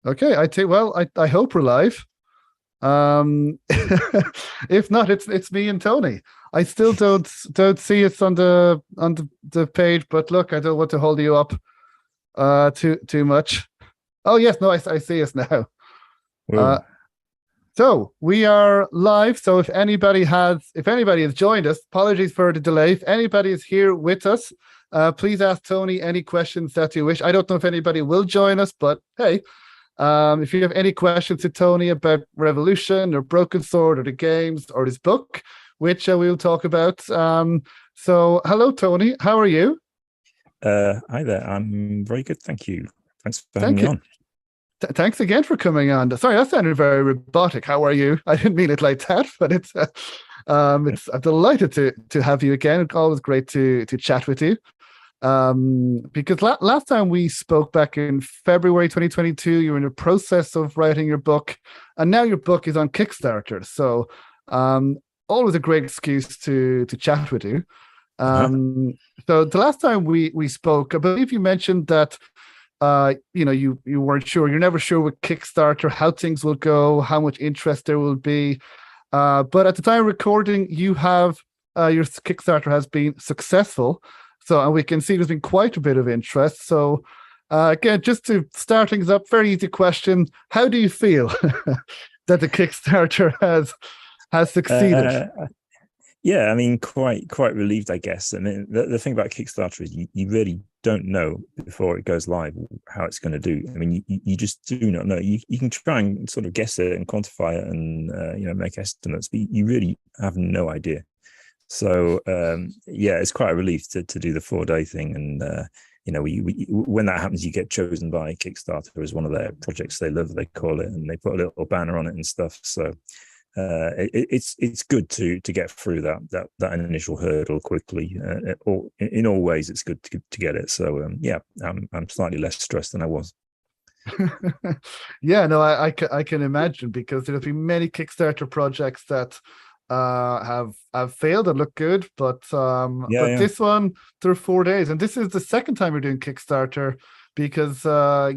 Okay, I think. Well, I hope we're live. If not, it's me and Tony. I still don't see us on the page, but look, I don't want to hold you up too much. Oh yes, no, I see us now. Uh, Whoa. so we are live. So if anybody has joined us, apologies for the delay. If anybody is here with us, please ask Tony any questions that you wish. I don't know if anybody will join us, but hey, if you have any questions to Tony about Revolution or Broken Sword or the games or his book, which we'll talk about. So, hello, Tony. How are you? Hi there. I'm very good, thank you. Thanks for having Thank me you. on. Thanks again for coming on. Sorry, that sounded very robotic. How are you? I didn't mean it like that, but it's. I'm delighted to have you again. It's always great to chat with you. Because last time we spoke back in February 2022, you were in the process of writing your book, and now your book is on Kickstarter. So, um, always a great excuse to chat with you. Uh-huh. Um, so the last time we spoke, I believe you mentioned that you weren't sure, you're never sure with Kickstarter how things will go, how much interest there will be. But at the time of recording, you have your Kickstarter has been successful. So, and we can see there's been quite a bit of interest. So, again, just to start things up, very easy question: how do you feel that the Kickstarter has succeeded? Uh, yeah, I mean, quite relieved, I guess. I mean, the thing about Kickstarter is you really don't know before it goes live how it's going to do. I mean, you just do not know. You can try and sort of guess it and quantify it and make estimates, but you really have no idea. So yeah, it's quite a relief to do the 4 day thing, and we when that happens, you get chosen by Kickstarter as one of their projects they love, they call it, and they put a little banner on it and stuff. So it's good to get through that initial hurdle quickly. Or in all ways, it's good to get it. So yeah, I'm slightly less stressed than I was. Yeah, no, I can imagine because there'll be many Kickstarter projects that have failed and look good, Yeah, but yeah. this one through 4 days, and this is the second time you're doing Kickstarter because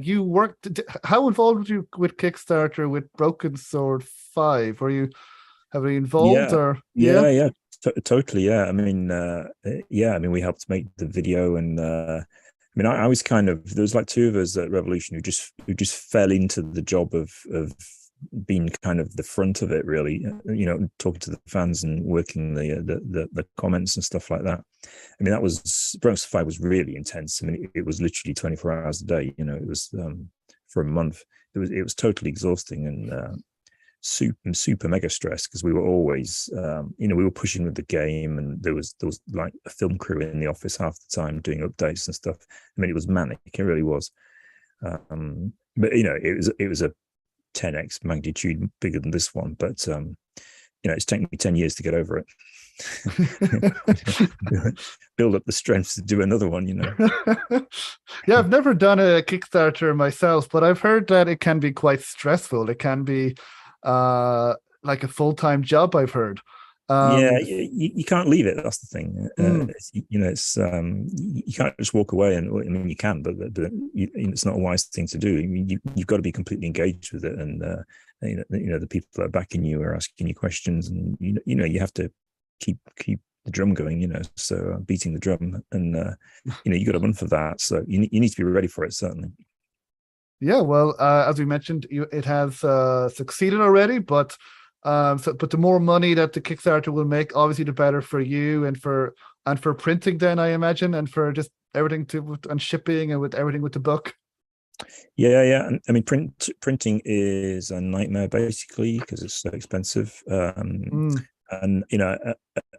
you worked. How involved were you with Kickstarter with Broken Sword 5? Were you heavily involved Yeah, or yeah? yeah. Totally. Yeah. I mean, yeah. I mean, we helped make the video, and I mean, I was kind of there was like two of us at Revolution who just fell into the job of being kind of the front of it, really. Talking to the fans and working the comments and stuff like that. I mean, that was Bronx Five was really intense. I mean, it was literally 24 hours a day. It was for a month. It was totally exhausting, and super mega stressed because we were always we were pushing with the game, and there was like a film crew in the office half the time doing updates and stuff. I mean, it was manic, it really was. But it was a 10x magnitude bigger than this one, but it's taken me 10 years to get over it. Build up the strength to do another one. Yeah, I've never done a Kickstarter myself, but I've heard that it can be quite stressful. It can be uh like a full-time job, I've heard. Yeah, Um you can't leave it. That's the thing. mm, It's you can't just walk away, and I mean you can, but it's not a wise thing to do. I mean, you've got to be completely engaged with it, and the people that are backing you are asking you questions, and you have to keep the drum going. So beating the drum, and you got to run for that. So you need to be ready for it, certainly. yeah, well, as we mentioned, it has succeeded already, but the more money that the Kickstarter will make, obviously, the better for you and for printing. Then I imagine, and for just everything and shipping and with everything with the book. Yeah. And I mean, printing is a nightmare basically because it's so expensive. Mm, And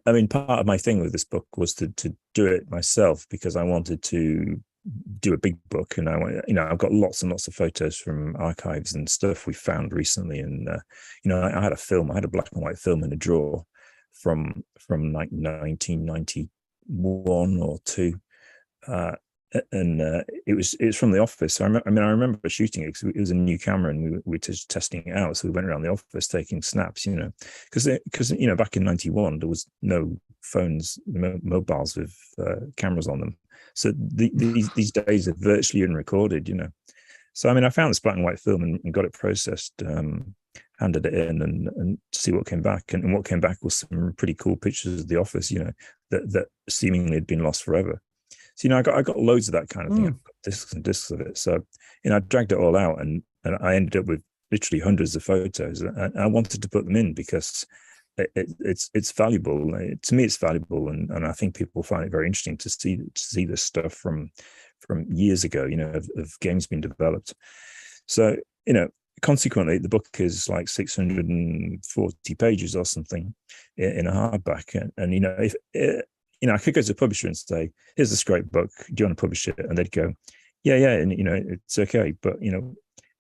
I mean, part of my thing with this book was to do it myself because I wanted to do a big book, and I've got lots and lots of photos from archives and stuff we found recently, and I had a black and white film in a drawer from like 1991 or two. uh, and it was from the office. So I remember shooting it because it was a new camera, and we were just testing it out. So we went around the office taking snaps, because back in '91 there was no phones, mobiles with cameras on them. So these days are virtually unrecorded. So, I mean, I found this black and white film and got it processed, handed it in and see what came back. And what came back was some pretty cool pictures of the office, that seemingly had been lost forever. So, I got loads of that kind of thing. I've got discs and discs of it. So, I dragged it all out and I ended up with literally hundreds of photos. And I wanted to put them in because it's valuable. To me, it's valuable. And I think people find it very interesting to see this stuff from years ago, of games being developed. So, consequently, the book is like 640 pages or something in a hardback. And if I could go to a publisher and say, here's this great book, do you want to publish it? And they'd go, yeah. And, it's okay. But,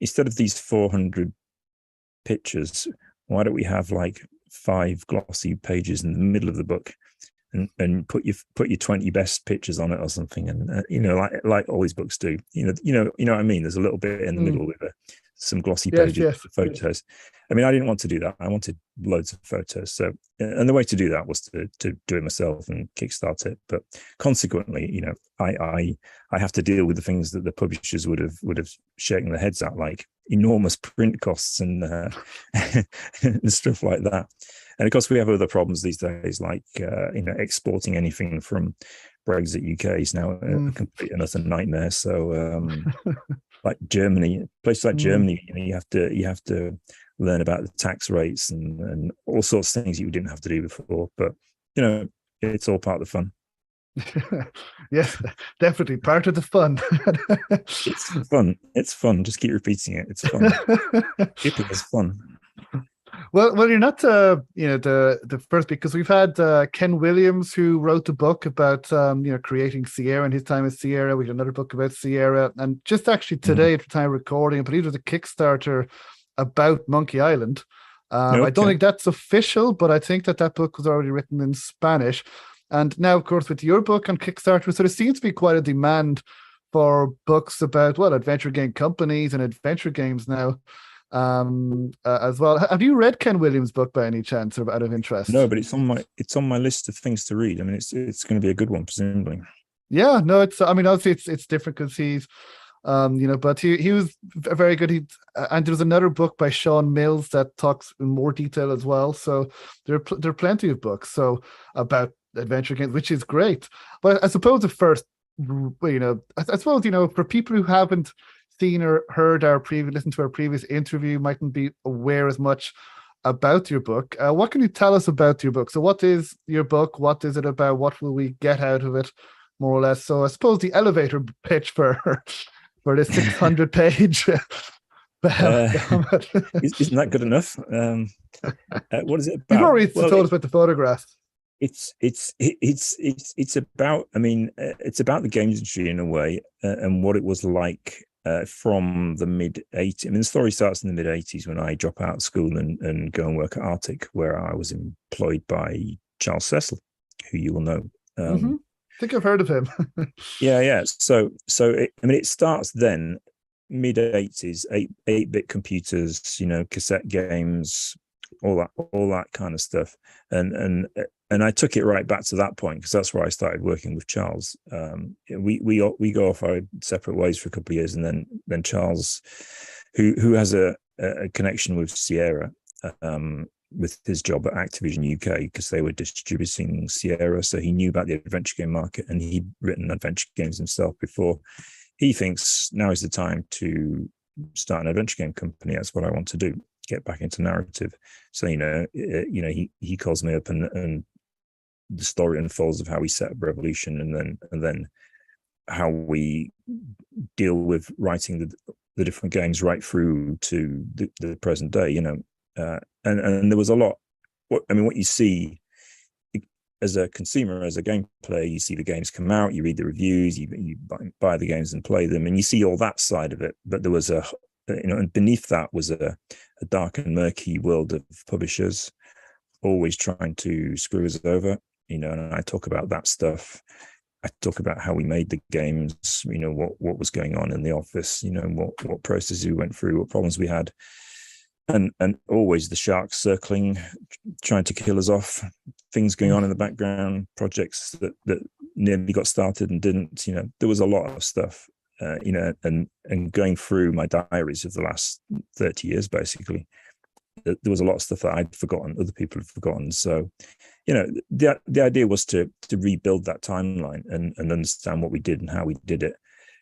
instead of these 400 pictures, why don't we have like 5 glossy pages in the middle of the book? And put your 20 best pictures on it or something, and like all these books do. You know what I mean. There's a little bit in the middle with some glossy pages of photos. I mean, I didn't want to do that. I wanted loads of photos. So, and the way to do that was to do it myself and kickstart it. But consequently, I have to deal with the things that the publishers would have shaken their heads at, like enormous print costs and and stuff like that. And of course, we have other problems these days, like exporting anything from Brexit UK is now a complete another nightmare. So, like Germany, places like Germany, you have to learn about the tax rates and all sorts of things you didn't have to do before. But it's all part of the fun. Yes, definitely part of the fun. It's fun. It's fun. Just keep repeating it. It's fun. Shipping is fun. Well, you're not the first, because we've had Ken Williams, who wrote the book about creating Sierra and his time at Sierra. We had another book about Sierra, and just actually today at the time of recording, I believe there's a Kickstarter about Monkey Island. I don't think that's official, but I think that book was already written in Spanish. And now, of course, with your book on Kickstarter, so there seems to be quite a demand for books about adventure game companies and adventure games now. As well. Have you read Ken Williams' book by any chance, or out of interest? No, but it's on my list of things to read. I mean, it's going to be a good one, presumably. Yeah, no, obviously it's different because he's but he was very good. And there's another book by Sean Mills that talks in more detail as well. So there are plenty of books about adventure games, which is great. But I suppose the first, I suppose for people who haven't seen or heard listened to our previous interview, mightn't be aware as much about your book. What can you tell us about your book? So what is your book? What is it about? What will we get out of it, more or less? So I suppose the elevator pitch for this 600 page. Isn't that good enough? What is it about? You've already told us about the photographs. It's about, it's about the games industry in a way, and what it was like from the mid-80s. The story starts in the mid-80s when I drop out of school and go and work at Arctic, where I was employed by Charles Cecil, who you will know. I think I've heard of him. Yeah. So it starts then, mid-80s, 8-bit computers, cassette games, all that kind of stuff, and I took it right back to that point because that's where I started working with Charles. We go off our separate ways for a couple of years, and then Charles, who has a connection with Sierra, with his job at Activision UK, because they were distributing Sierra, so he knew about the adventure game market, and he'd written adventure games himself before. He thinks now is the time to start an adventure game company. That's what I want to do. Get back into narrative. So he calls me up, and the story unfolds of how we set up Revolution, and then how we deal with writing the different games right through to the present day. And there was a lot. What you see as a consumer, as a game player, you see the games come out, you read the reviews, you buy the games and play them, and you see all that side of it. But there was and beneath that was a dark and murky world of publishers always trying to screw us over, and I talk about that stuff. I talk about how we made the games, what was going on in the office, what processes we went through, what problems we had, and always the sharks circling, trying to kill us off, things going on in the background, projects that nearly got started and didn't. There was a lot of stuff. and going through my diaries of the last 30 years, basically, there was a lot of stuff that I'd forgotten, other people had forgotten. So, the idea was to rebuild that timeline and understand what we did and how we did it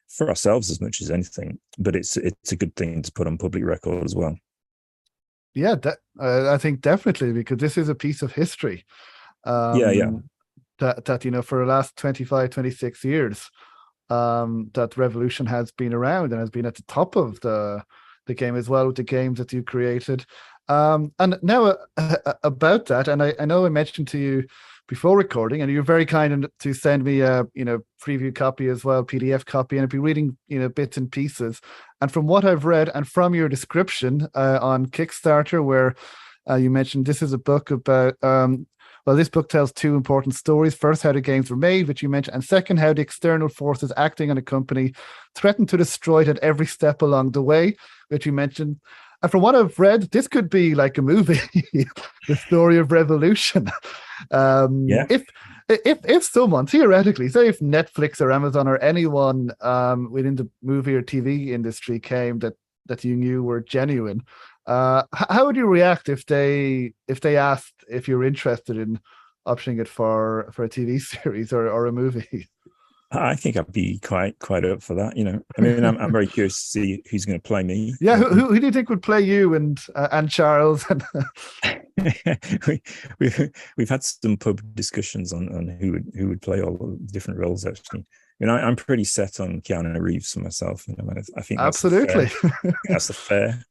for ourselves as much as anything. But it's a good thing to put on public record as well. Yeah, I think definitely, because this is a piece of history. That for the last 25, 26 years, that Revolution has been around and has been at the top of the game as well, with the games that you created. And now about that, and I know I mentioned to you before recording, and you're very kind to send me a preview copy as well, PDF copy, and I've been reading bits and pieces. And from what I've read, and from your description on Kickstarter, where you mentioned this is a book about this book tells two important stories. First, how the games were made, which you mentioned, and second, how the external forces acting on a company threatened to destroy it at every step along the way, which you mentioned. And from what I've read, this could be like a movie, the story of Revolution. If someone, theoretically, say if Netflix or Amazon or anyone within the movie or TV industry came that you knew were genuine, how would you react if they asked if you're interested in optioning it for a TV series or a movie? I think I'd be quite up for that. I mean, I'm very curious to see who's going to play me. Yeah, who do you think would play you and Charles? We've had some pub discussions on who would play all the different roles. Actually, I'm pretty set on Keanu Reeves for myself. I think absolutely that's a fair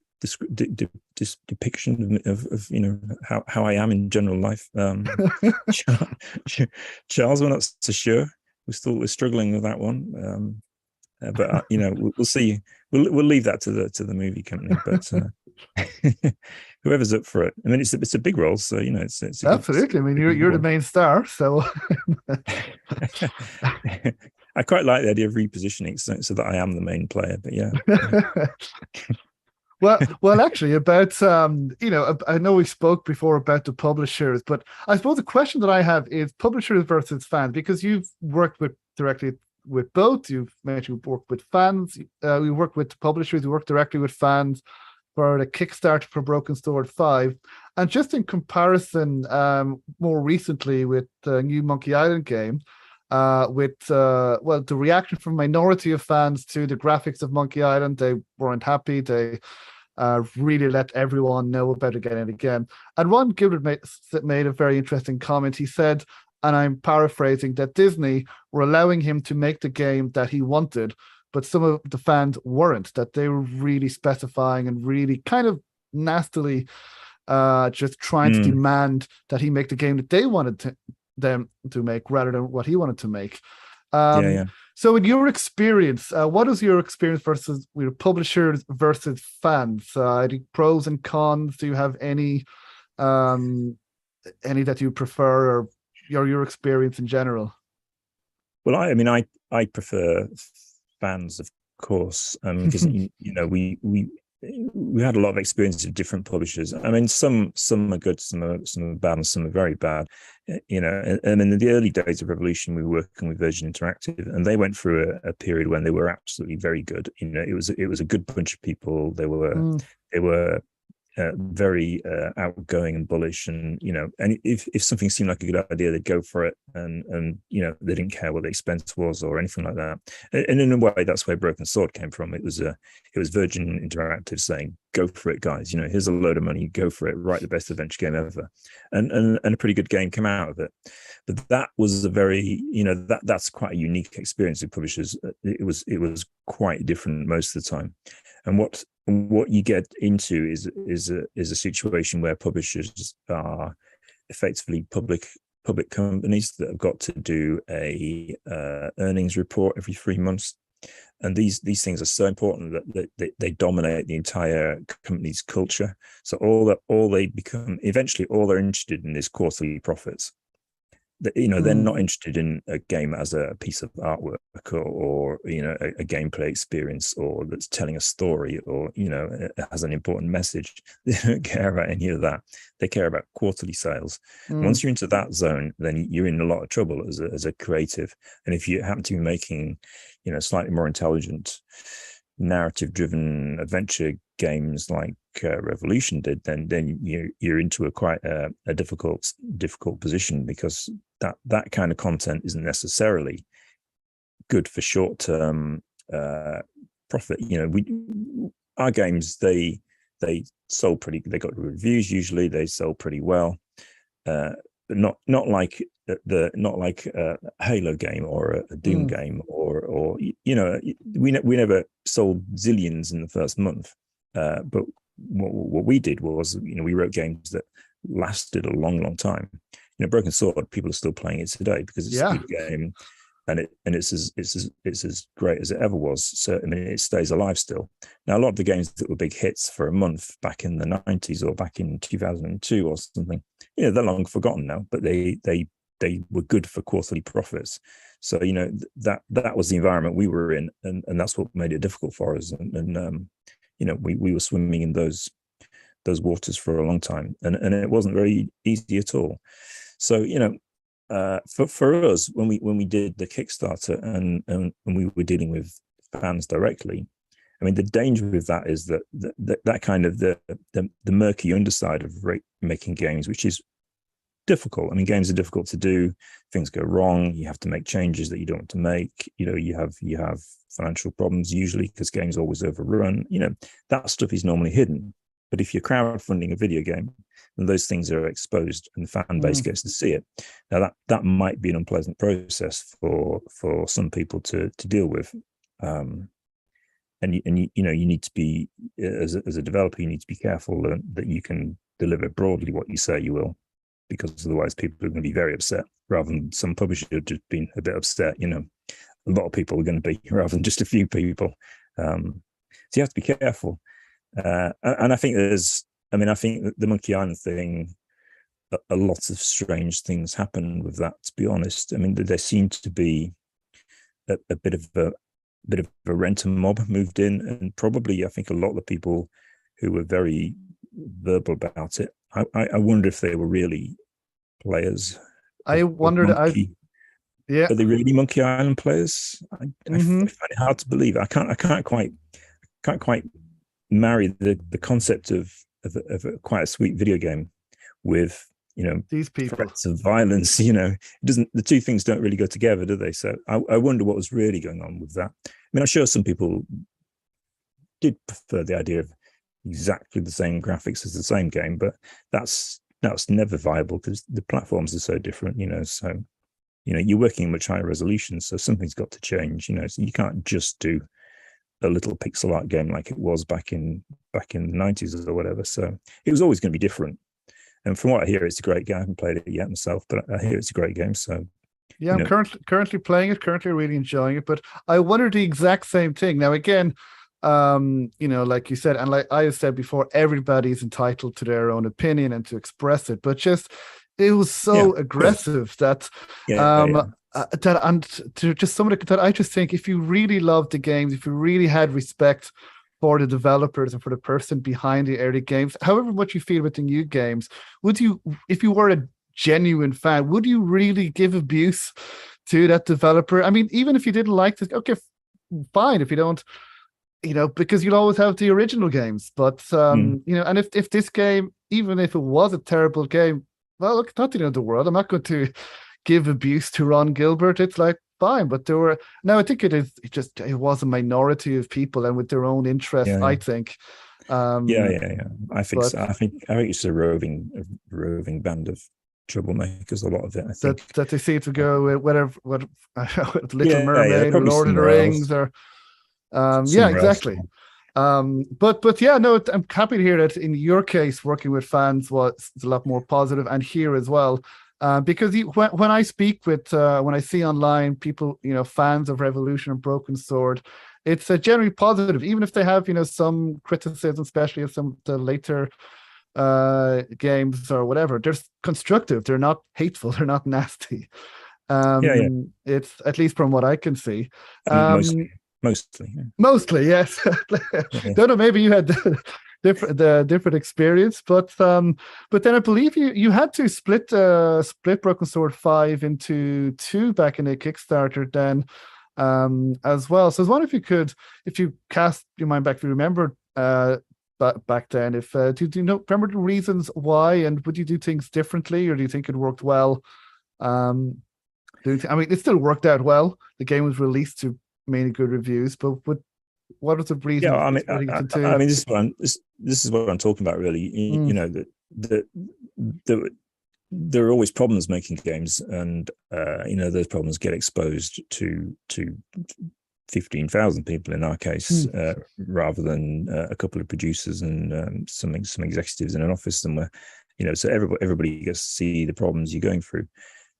depiction of how I am in general life. Charles, we're not so sure. We're struggling with that one, but we'll see. We'll leave that to the movie company. But whoever's up for it, I mean, it's a big role, so it's absolutely. I mean, you're the main star, so I quite like the idea of repositioning so that I am the main player. But yeah. Well, actually, about I know we spoke before about the publishers, but I suppose the question that I have is publishers versus fans, because you've worked directly with both. You've mentioned you've worked with fans. We worked with publishers. We worked directly with fans for the Kickstarter for Broken Sword 5, and just in comparison, more recently with the new Monkey Island game. With the reaction from a minority of fans to the graphics of Monkey Island, they weren't happy. They really let everyone know about it again and again. And Ron Gilbert made a very interesting comment. He said, and I'm paraphrasing, that Disney were allowing him to make the game that he wanted, but some of the fans weren't, that they were really specifying and really kind of nastily just trying to demand that he make the game that they wanted them to make rather than what he wanted to make. So in your experience, what is your experience versus your publishers versus fans? The pros and cons, do you have any that you prefer, or your experience in general? Well, I prefer fans, of course, because we had a lot of experience with different publishers. I mean, some are good, some are bad, and some are very bad. And in the early days of Revolution, we were working with Virgin Interactive, and they went through a period when they were absolutely very good. It was a good bunch of people. They were very outgoing and bullish, and and if something seemed like a good idea, they'd go for it, and they didn't care what the expense was or anything like that. And in a way, that's where Broken Sword came from. It was Virgin Interactive saying, "Go for it, guys! Here's a load of money. Go for it. Write the best adventure game ever," and a pretty good game came out of it. But that was a very that's quite a unique experience with publishers. It was quite different most of the time, and what you get into is a situation where publishers are effectively public companies that have got to do a earnings report every 3 months, and these things are so important that they dominate the entire company's culture. So all they're interested in is quarterly profits. they're not interested in a game as a piece of artwork or a gameplay experience, or that's telling a story, or it has an important message. They don't care about any of that. They care about quarterly sales. Once you're into that zone, then you're in a lot of trouble as a creative. And if you happen to be making slightly more intelligent, narrative driven adventure games like Revolution did, then you're into quite a difficult position, because that kind of content isn't necessarily good for short-term profit. Our games, they sold pretty, they got reviews, usually they sell pretty well, but not like a Halo game or a Doom game, or we never sold zillions in the first month, but what we did was we wrote games that lasted a long time. Broken Sword, people are still playing it today because it's a good game, and it's as great as it ever was. So it stays alive still. Now, a lot of the games that were big hits for a month back in the 90s or back in 2002 or something, they're long forgotten now, but they were good for quarterly profits. So that was the environment we were in, and that's what made it difficult for us. And we were swimming in those waters for a long time, and it wasn't very easy at all. So for us, when we did the Kickstarter and we were dealing with fans directly, the danger with that is that kind of the murky underside of making games, which is difficult. Games are difficult to do. Things go wrong. You have to make changes that you don't want to make. You have financial problems usually because games always overrun. That stuff is normally hidden. But if you're crowdfunding a video game, then those things are exposed and the fan base gets to see it. Now that might be an unpleasant process for some people to deal with. And you need to be, as a developer, you need to be careful that you can deliver broadly what you say you will, because otherwise people are going to be very upset, rather than some publisher just being a bit upset. A lot of people are going to be, rather than just a few people. So you have to be careful. And I think I think that the Monkey Island thing, a lot of strange things happen with that, to be honest. There seemed to be a bit of a renter mob moved in, and probably I think a lot of the people who were very verbal about it, I wonder if they were really players. I wondered. Are they really Monkey Island players? I find it hard to believe. I can't quite marry the concept of quite a sweet video game with these people, threats of violence. It doesn't. The two things don't really go together, do they? So I wonder what was really going on with that. I'm sure some people did prefer the idea of exactly the same graphics as the same game, but that's never viable because the platforms are so different. So you're working in much higher resolution, so something's got to change. So you can't just do a little pixel art game like it was back in the 90s or whatever. So it was always going to be different. And from what I hear, it's a great game. I haven't played it yet myself, but I hear it's a great game. So yeah, I'm currently playing it, currently really enjoying it. But I wonder the exact same thing. Now again, like you said, and like I have said before, everybody's entitled to their own opinion and to express it. But just it was so aggressive that and to just some of that I just think, if you really loved the games, if you really had respect for the developers and for the person behind the early games, however much you feel with the new games, would you, if you were a genuine fan, would you really give abuse to that developer? Even if you didn't like it, okay, fine. If you don't, because you'll always have the original games. But and if this game, even if it was a terrible game, well, look, it's not the end of the world. I'm not going to give abuse to Ron Gilbert. It's like, fine, but there were, now I think it was a minority of people and with their own interests. I think. I think so. I think it's a roving band of troublemakers. A lot of it, I think, that they seem to go with whatever, Little Mermaid, or Lord of the Rings, or exactly. But yeah, no, I'm happy to hear that in your case, working with fans was a lot more positive, and here as well. Because when I speak with, when I see online people, fans of Revolution and Broken Sword, it's generally positive, even if they have, some criticism, especially of some of the later games or whatever. They're constructive. They're not hateful. They're not nasty. Yeah. It's, at least from what I can see. Mostly. Yeah. Mostly, yes. Yeah. Don't know. Maybe you had different experience, but then I believe you had to split Broken Sword 5 into two back in a Kickstarter then, as well. So I was wondering if you cast your mind back, if you remember back then, if do you know, remember the reasons why, and would you do things differently, or do you think it worked well? I mean, it still worked out well. The game was released to mainly good reviews, but what was the reason? Yeah, I mean, this is what I'm talking about, really. You know, that there are always problems making games, and you know, those problems get exposed to 15,000 people in our case, rather than a couple of producers and some executives in an office somewhere. You know, so everybody gets to see the problems you're going through.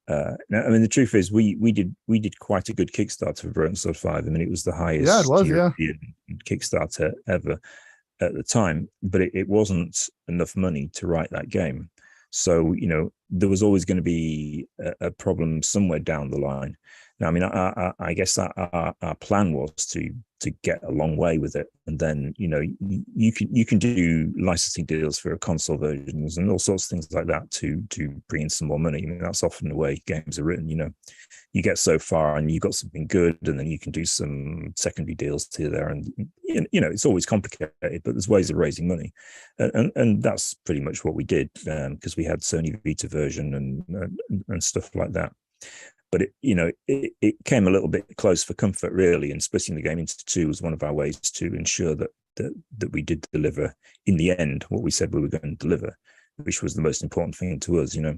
Now, I mean, the truth is, we did quite a good Kickstarter for Broken Sword 5. I mean, it was the highest European Kickstarter ever at the time, but it wasn't enough money to write that game. So, you know, there was always going to be a problem somewhere down the line. Now, I mean, I guess our plan was to get a long way with it, and then, you know, you can do licensing deals for console versions and all sorts of things like that to bring in some more money. I mean, that's often the way games are written. You know, you get so far and you got something good, and then you can do some secondary deals here there, and you know, it's always complicated, but there's ways of raising money, and that's pretty much what we did, because we had Sony Vita version and stuff like that. But it came a little bit close for comfort, really, and splitting the game into two was one of our ways to ensure that we did deliver in the end what we said we were going to deliver, which was the most important thing to us. You know,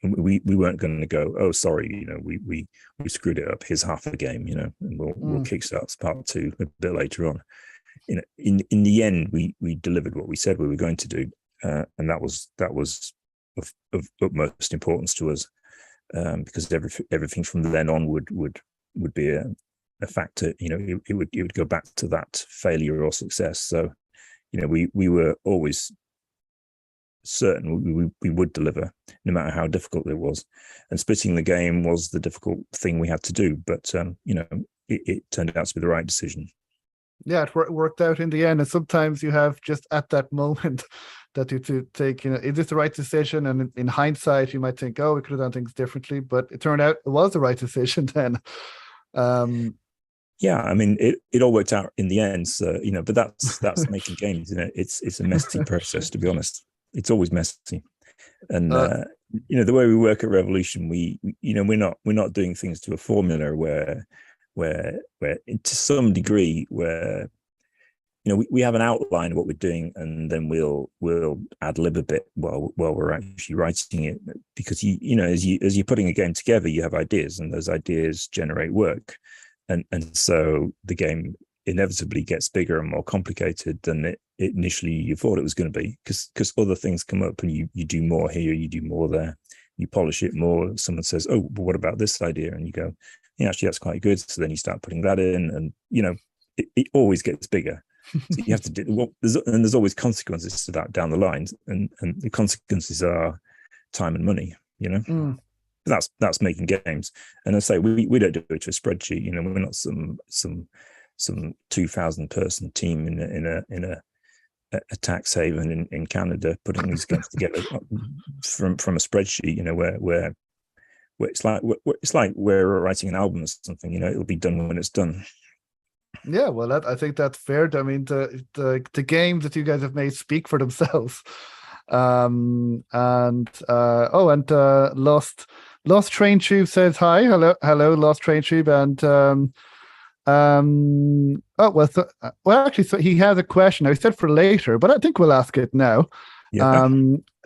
we weren't going to go, oh, sorry, you know, we screwed it up. Here's half a game, you know, and we'll kickstart part 2 a bit later on. You know, in the end, we delivered what we said we were going to do, and that was of utmost importance to us. Because everything from then on would be a factor. You know, it would go back to that failure or success. So, you know, we were always certain we would deliver, no matter how difficult it was. And splitting the game was the difficult thing we had to do, but you know, it turned out to be the right decision. Yeah, it worked out in the end. And sometimes you have just at that moment that you to take, you know, is this the right decision? And in hindsight, you might think, oh, we could have done things differently, but it turned out it was the right decision then. Yeah, I mean, it all worked out in the end. So, you know, but that's making games. You know, it's a messy process, to be honest. It's always messy. And you know, the way we work at Revolution, we you know, we're not doing things to a formula where to some degree, where, you know, we have an outline of what we're doing, and then we'll ad lib a bit while we're actually writing it, because you know, as you're putting a game together, you have ideas, and those ideas generate work, and so the game inevitably gets bigger and more complicated than it initially you thought it was going to be, because other things come up, and you do more here, you do more there, you polish it more. Someone says, oh, but what about this idea? And you go, yeah, actually that's quite good. So then you start putting that in, and you know, it always gets bigger. So you have to do, well, there's always consequences to that down the line, and the consequences are time and money. You know, that's making games. And I say we don't do it to a spreadsheet. You know, we're not some 2,000 person team in a tax haven in Canada putting these games together from a spreadsheet. You know, where it's like we're writing an album or something. You know, it'll be done when it's done. Yeah, well, I think that's fair. I mean, the games that you guys have made speak for themselves. Lost Train Tube says hi. Hello, Lost Train Tube, and actually, so he has a question. I said for later, but I think we'll ask it now. Yeah.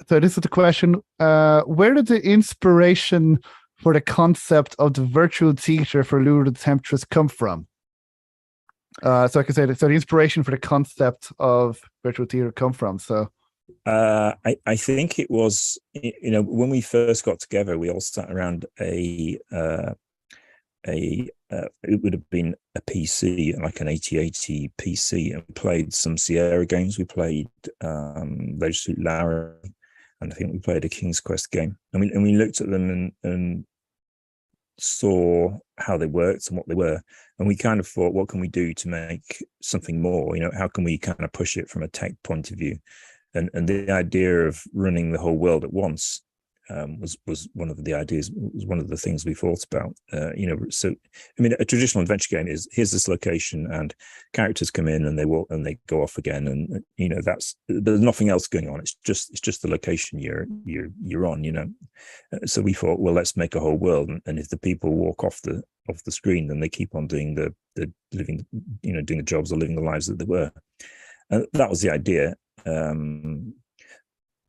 So this is the question: where did the inspiration for the concept of the virtual theater for Lure the Temptress come from? So I can say that. So the inspiration for the concept of virtual theater come from. So I think it was, you know, when we first got together, we all sat around a it would have been a PC, like an 8080 PC, and played some Sierra games. We played Leisure Suit Larry, and I think we played a King's Quest game. And we looked at them and saw how they worked and what they were. And we kind of thought, what can we do to make something more? How can we kind of push it from a tech point of view? And the idea of running the whole world at once was one of the ideas, was one of the things we thought about. So I mean, a traditional adventure game is, here's this location and characters come in and they walk and they go off again, and there's nothing else going on. It's just the location you're on. So we thought, well, let's make a whole world, and if the people walk off the screen, then they keep on doing the living, doing the jobs or living the lives that they were. And that was the idea.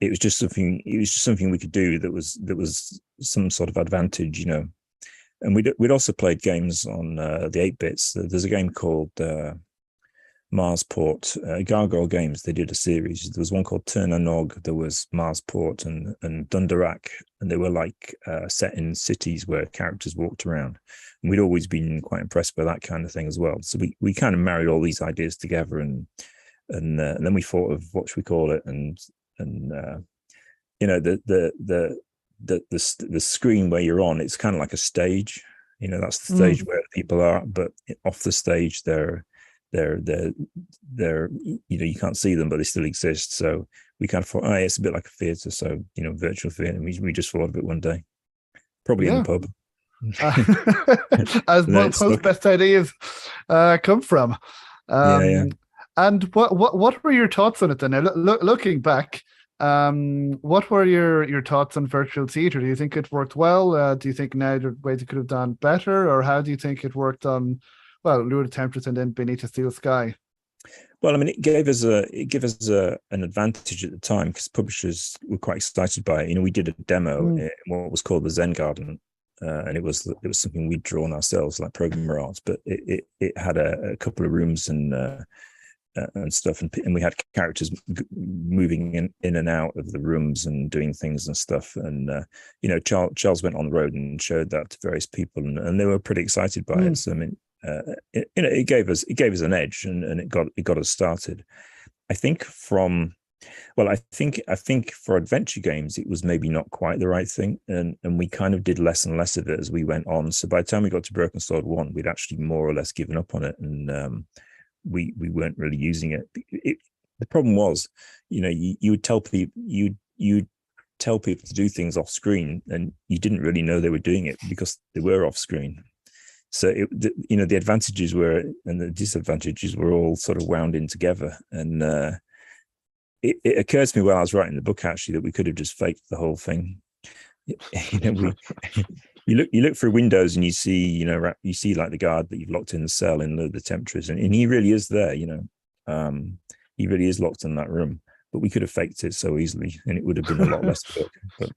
It was just something we could do that was some sort of advantage, And we'd also played games on the 8-bits. There's a game called Marsport, Gargoyle Games. They did a series. There was one called Turn and Nog. There was Marsport and Dunderak, and they were like set in cities where characters walked around. And we'd always been quite impressed by that kind of thing as well. So we kind of married all these ideas together, and then we thought of what should we call it, and the screen where you're on, it's kind of like a stage. That's the stage where people are, but off the stage they're you can't see them, but they still exist. So we kind of thought, it's a bit like a theatre, so virtual theatre. And we just thought of it one day, probably in the pub. As most best ideas come from. And what were your thoughts on it then? Now, looking back, what were your thoughts on virtual theatre? Do you think it worked well? Do you think now there are ways it could have done better, or how do you think it worked on, Lure the Temptress and then Beneath a Steel Sky? Well, I mean, it gave us an advantage at the time because publishers were quite excited by it. We did a demo in what was called the Zen Garden, and it was something we'd drawn ourselves, like programmer art, but it had a couple of rooms and stuff, and we had characters moving in and out of the rooms and doing things and stuff. And Charles went on the road and showed that to various people, and they were pretty excited by it. So I mean, it gave us an edge, and it got us started. I think I think for adventure games it was maybe not quite the right thing, and we kind of did less and less of it as we went on. So by the time we got to Broken Sword 1, we'd actually more or less given up on it, and we weren't really using it. The problem was, you would tell people to do things off screen, and you didn't really know they were doing it because they were off screen. So the advantages were and the disadvantages were all sort of wound in together. And it occurred to me while I was writing the book actually that we could have just faked the whole thing. You look through windows and you see like the guard that you've locked in the cell in the Temptress, and he really is there. He really is locked in that room. But we could have faked it so easily, and it would have been a lot less work. But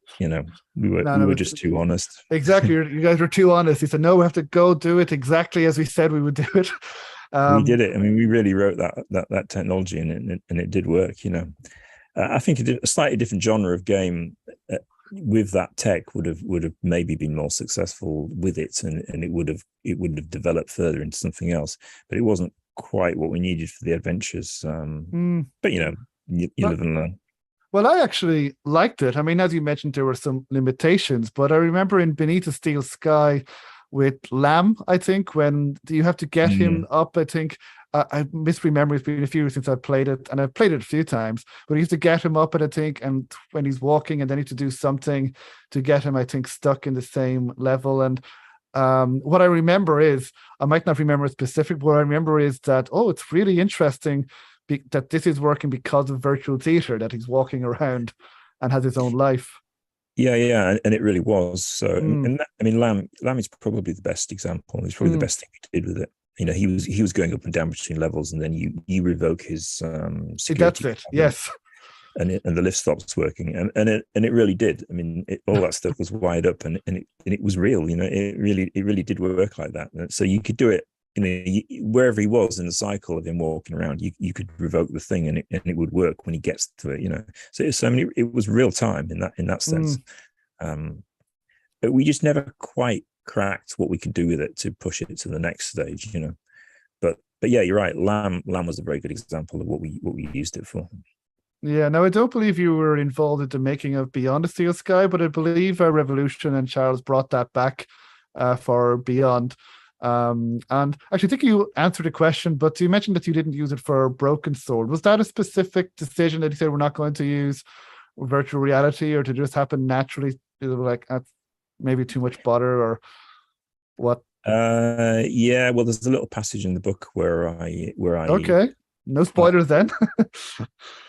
we were just too honest. Exactly, you guys were too honest. He said, "No, we have to go do it exactly as we said we would do it." We did it. I mean, we really wrote that technology, and it did work. I think a slightly different genre of game with that tech would have maybe been more successful with it, and it would have developed further into something else. But it wasn't quite what we needed for the adventures. But you live and learn. Well, I actually liked it. I mean, as you mentioned, there were some limitations, but I remember in Beneath a Steel Sky with Lamb, I think, when you have to get him up, I think, I misremember, it's been a few years since I played it, and I've played it a few times, but you have to get him up, and I think, and when he's walking, and then you have to do something to get him, I think, stuck in the same level. And what I remember is, I might not remember a specific, but what I remember is that, it's really interesting that this is working because of virtual theatre, that he's walking around and has his own life. Yeah, and it really was. So, and that, I mean, Lamb is probably the best example. It's probably the best thing we did with it. He was going up and down between levels, and then you revoke his security. That's it. Yes. And the lift stops working, and it really did. I mean, all that stuff was wired up, and it was real. It really did work like that. And so you could do it. Wherever he was in the cycle of him walking around, you could revoke the thing, and it would work when he gets to it. So it was real time in that sense. But we just never quite cracked what we could do with it to push it to the next stage, But yeah, you're right. Lamb was a very good example of what we used it for. Yeah, now I don't believe you were involved in the making of Beyond the Steel Sky, but I believe Revolution and Charles brought that back for Beyond. And actually, I think you answered the question, but you mentioned that you didn't use it for Broken Sword. Was that a specific decision that you said we're not going to use virtual reality, or did it just happen naturally? Like that's maybe too much butter, or what? Yeah. Well, there's a little passage in the book where I Okay. No spoilers then.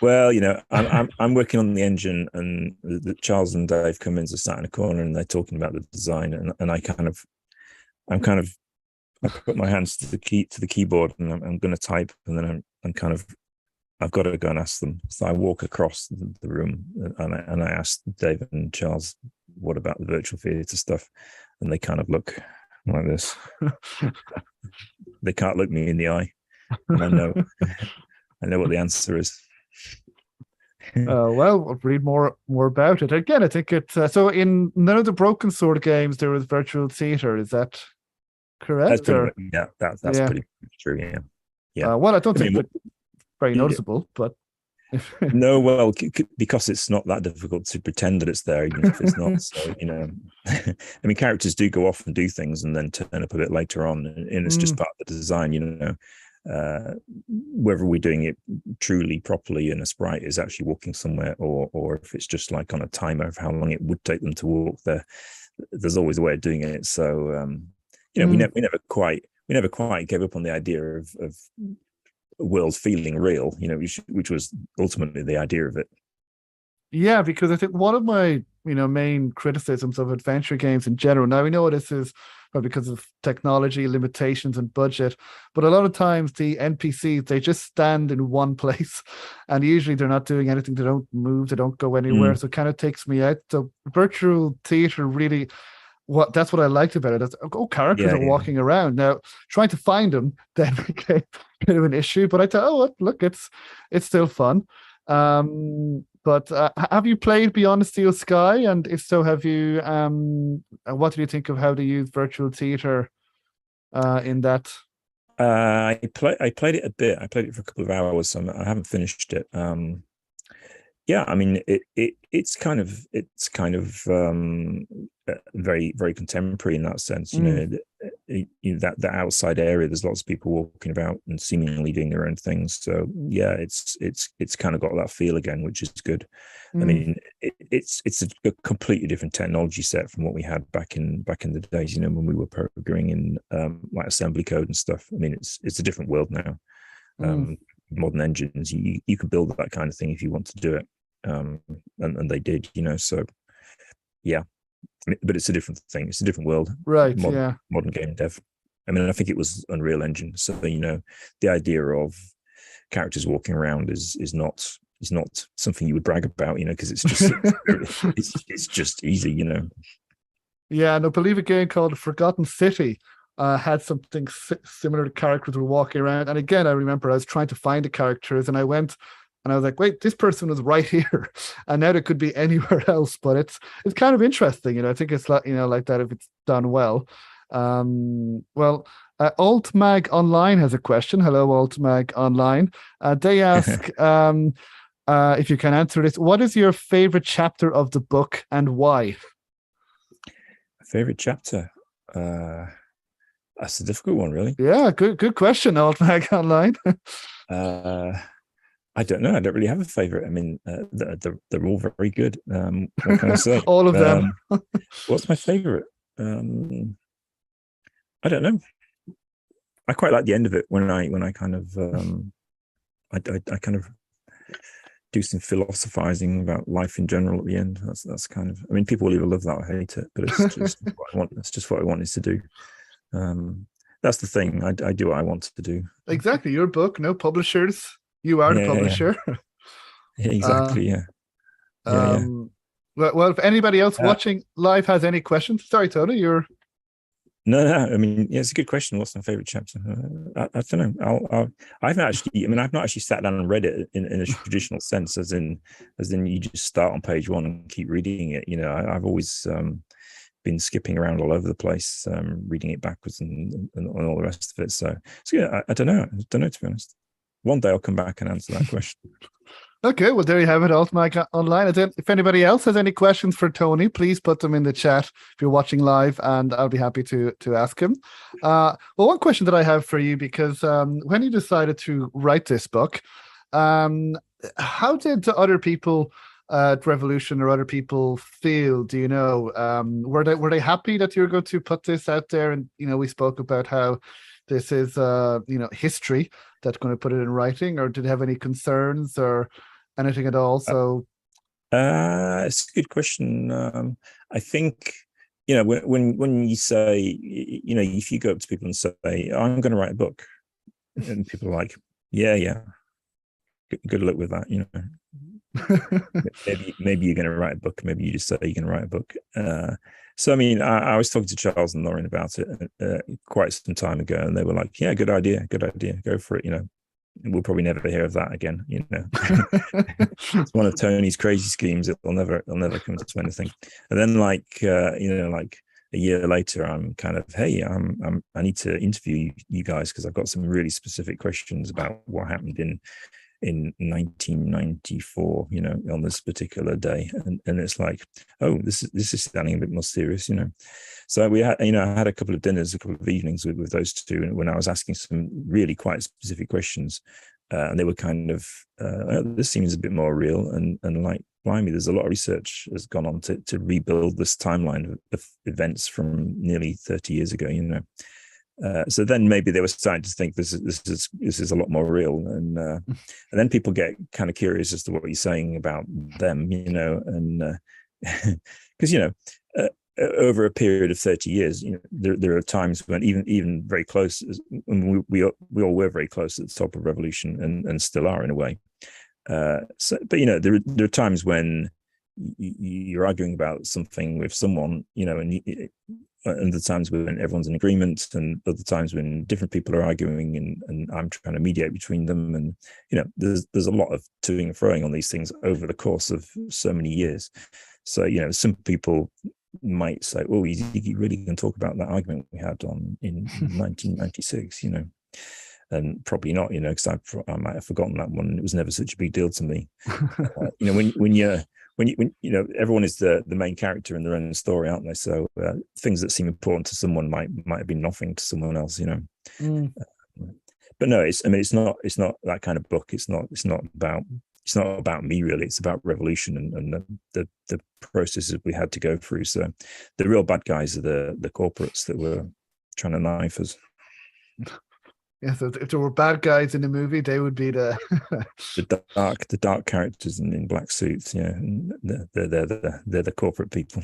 Well, I'm working on the engine, and Charles and Dave Cummins are sat in a corner and they're talking about the design, and I put my hands to the keyboard, and I'm going to type, and then I've got to go and ask them. So I walk across the room, and I ask Dave and Charles, "What about the virtual theatre stuff?" And they kind of look like this. They can't look me in the eye. And I know what the answer is. Well, I'll read more about it. Again, I think it's so in none of the Broken Sword games there was virtual theater. Is that correct? That's pretty true. Yeah. Well, I don't think it's very noticeable, but no, well, because it's not that difficult to pretend that it's there, even if it's not. So, I mean, characters do go off and do things and then turn up a bit later on, and it's just part of the design, whether we're doing it truly properly and a sprite is actually walking somewhere, or if it's just like on a timer of how long it would take them to walk there. There's always a way of doing it. So, we never quite gave up on the idea of world feeling real, which was ultimately the idea of it. Yeah, because I think one of my main criticisms of adventure games in general, now we know this is because of technology limitations and budget, but a lot of times the NPCs, they just stand in one place, and usually they're not doing anything. They don't move, they don't go anywhere. So it kind of takes me out. So virtual theater really, that's what I liked about it. It's, characters are walking around. Now trying to find them then became a bit of an issue, but I thought, look, it's still fun. But have you played Beyond the Steel Sky? And if so, have you? What do you think of how to use virtual theater in that? I played it a bit. I played it for a couple of hours, so I haven't finished it. I mean, it's kind of very, very contemporary in that sense. That outside area, there's lots of people walking about and seemingly doing their own things. So yeah, it's kind of got that feel again, which is good. I mean, it's a completely different technology set from what we had back in the days. When we were programming in like assembly code and stuff. I mean, it's a different world now. Modern engines, you can build that kind of thing if you want to do it, and they did. So yeah. But it's a different thing. It's a different world, right? Modern game dev. I mean, I think it was Unreal Engine. So the idea of characters walking around is not something you would brag about, because it's just it's just easy, Yeah, and I believe a game called Forgotten City had something similar to characters were walking around. And again, I remember I was trying to find the characters, and I went. And I was like, wait, this person was right here. And now it could be anywhere else. But it's kind of interesting. I think it's like, like that if it's done well. Altmag Online has a question. Hello, Altmag Online. They ask if you can answer this. What is your favorite chapter of the book and why? Favorite chapter? That's a difficult one, really. Yeah, good question, Altmag Online. I don't know. I don't really have a favorite. I mean, they're all very good. What can I say? All of them. What's my favorite? I don't know. I quite like the end of it when I kind of I kind of do some philosophizing about life in general at the end. That's kind of. I mean, people will either love that or hate it, but it's just what I want. It's just what I wanted to do. That's the thing. I do what I want to do. Exactly. Your book, no publishers. You are the publisher. Yeah, exactly. Yeah. Well, if anybody else watching live has any questions, sorry, Tony, you're. No. I mean, it's a good question. What's my favorite chapter? I don't know. I've not actually sat down and read it in a traditional sense, as in you just start on page one and keep reading it. I've always been skipping around all over the place, reading it backwards and all the rest of it. So yeah, I don't know. I don't know, to be honest. One day I'll come back and answer that question. Okay, well, there you have it, Altmike Online. If anybody else has any questions for Tony, please put them in the chat if you're watching live, and I'll be happy to ask him. Well, one question that I have for you, because when you decided to write this book, how did other people at Revolution or other people feel? Do you know? Were they happy that you were going to put this out there? And we spoke about how this is history that's going to put it in writing, or did they have any concerns or anything at all? So it's a good question. I think when you say, if you go up to people and say, I'm going to write a book, and people are like, yeah, good luck with that. Maybe you're going to write a book, maybe you just say you're going to write a book. So I mean, I was talking to Charles and Lauren about it quite some time ago, and they were like, yeah, good idea, go for it. We'll probably never hear of that again. It's one of Tony's crazy schemes. It'll never come to anything. And then like a year later, I'm kind of, hey, I need to interview you guys because I've got some really specific questions about what happened in 1994, on this particular day. And it's like, oh, this is sounding a bit more serious, So we had, I had a couple of dinners, a couple of evenings with those two, and when I was asking some really quite specific questions, and they were kind of, this seems a bit more real, and like, blimey, there's a lot of research has gone on to rebuild this timeline of events from nearly 30 years ago, so then maybe they were starting to think this is a lot more real, and then people get kind of curious as to what you're saying about them, and because over a period of 30 years, there are times when even very close, and we all were very close at the top of Revolution, and still are in a way. But there are times when you're arguing about something with someone, and the times when everyone's in agreement, and other times when different people are arguing, and I'm trying to mediate between them, and there's a lot of toing and froing on these things over the course of so many years. So some people might say, "Oh, you really can talk about that argument we had in 1996," and probably not, because I might have forgotten that one. It was never such a big deal to me. When everyone is the main character in their own story, aren't they? So things that seem important to someone might have been nothing to someone else, But no, it's not that kind of book. It's not about me really. It's about Revolution and the processes we had to go through. So the real bad guys are the corporates that were trying to knife us. Yes, if there were bad guys in the movie, they would be the the dark characters in black suits. Yeah, they're the corporate people.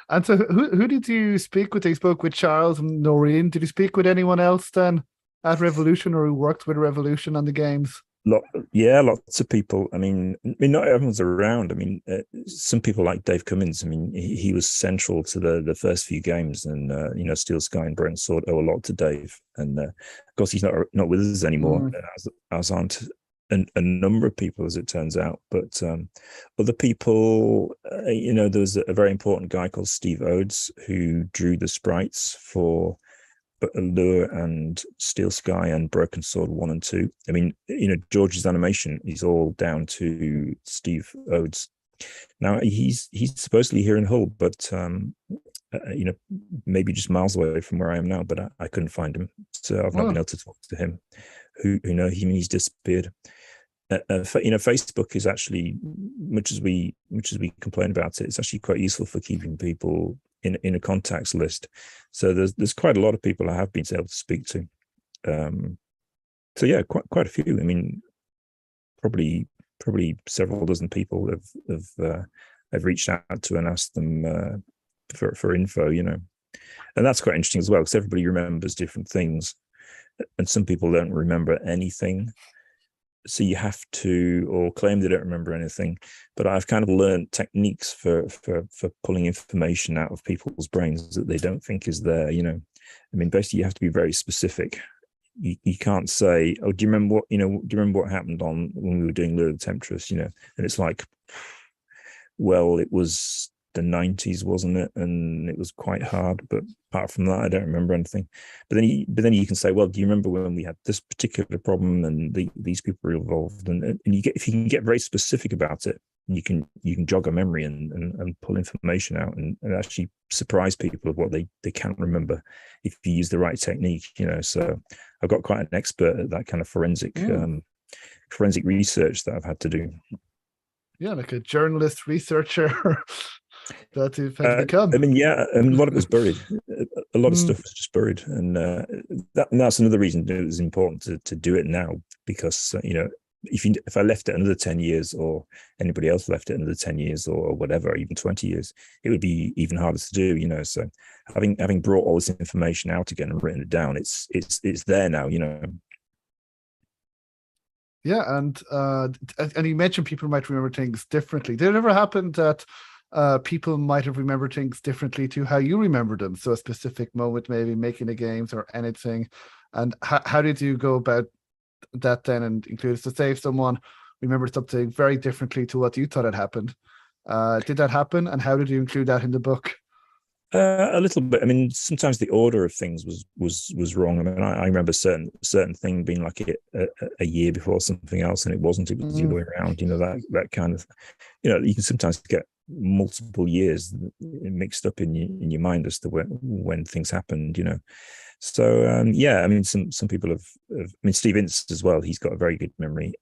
And so, who did you speak with? You spoke with Charles and Noreen. Did you speak with anyone else then at Revolution, or who worked with Revolution on the games? Lots of people. I mean, not everyone's around. I mean, some people like Dave Cummins. I mean, he was central to the first few games, and Steel Sky and Broken Sword owe a lot to Dave. And of course, he's not with us anymore, as aren't a number of people, as it turns out. But other people, there was a very important guy called Steve Oates who drew the sprites for Allure and Steel Sky and Broken Sword 1 and 2. I mean, George's animation is all down to Steve Oates. Now he's supposedly here in Hull, but maybe just miles away from where I am now. But I couldn't find him, so I've not been able to talk to him. Who he's disappeared. Facebook is actually, much as we complain about it, it's actually quite useful for keeping people in a contacts list. So there's quite a lot of people I have been able to speak to. So yeah, quite a few. I mean, probably several dozen people have reached out to and asked them for info, and that's quite interesting as well, because everybody remembers different things, and some people don't remember anything. So you have to, or claim they don't remember anything. But I've kind of learned techniques for pulling information out of people's brains that they don't think is there. I mean, basically, you have to be very specific. You can't say, "Oh, do you remember what happened when we were doing Lure of the Temptress?" And it's like, well, it was the 90s, wasn't it? And it was quite hard. But apart from that, I don't remember anything. But then you can say, well, do you remember when we had this particular problem and these people were involved? And if you can get very specific about it, you can jog a memory and pull information out and actually surprise people of what they can't remember if you use the right technique. So I've got quite an expert at that kind of forensic research that I've had to do. Yeah, like a journalist researcher that you've had to become. A lot of it's buried. A lot of stuff was just buried, and that's another reason it was important to do it now, because if I left it another 10 years, or anybody else left it another 10 years, or whatever, even 20 years, it would be even harder to do. So having brought all this information out again and written it down, it's there now. Yeah, and you mentioned people might remember things differently. Did it ever happen that people might have remembered things differently to how you remember them? So a specific moment, maybe making the games or anything. And how did you go about that then, and include, to say if someone remembered something very differently to what you thought had happened? Did that happen, and how did you include that in the book? A little bit. I mean, sometimes the order of things was wrong. I mean, I remember certain thing being like a year before something else, and it wasn't. It was the other way around. That kind of. You can sometimes get multiple years mixed up in your mind as to when things happened. So I mean, some people have. I mean, Steve Ince as well. He's got a very good memory.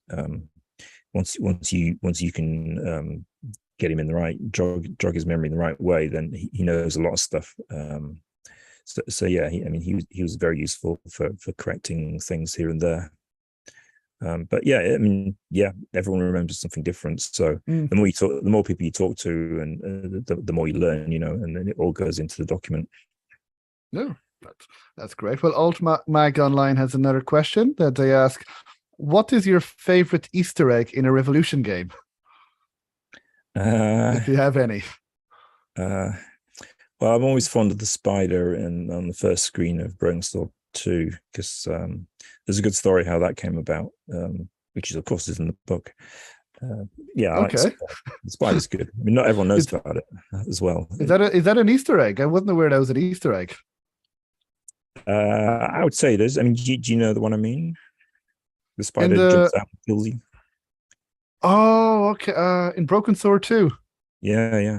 Once you can get him in the right jog his memory in the right way, then he knows a lot of stuff. So yeah, he was very useful for correcting things here and there. But yeah, I mean, yeah, everyone remembers something different. So the more people you talk to, and the more you learn, and then it all goes into the document. No, that's great. Well, Alt Mag Online has another question that they ask: what is your favorite Easter egg in a Revolution game? If you have any. Well, I'm always fond of the spider on the first screen of Broken Sword 2, because there's a good story how that came about, which is, of course, is in the book. I like the spider's good. I mean, not everyone knows about it as well. Is that an Easter egg? I wasn't aware that was an Easter egg. I would say it is. I mean, do you know the one I mean? The spider jumps out and kills you. Oh, okay. In Broken Sword 2. Yeah.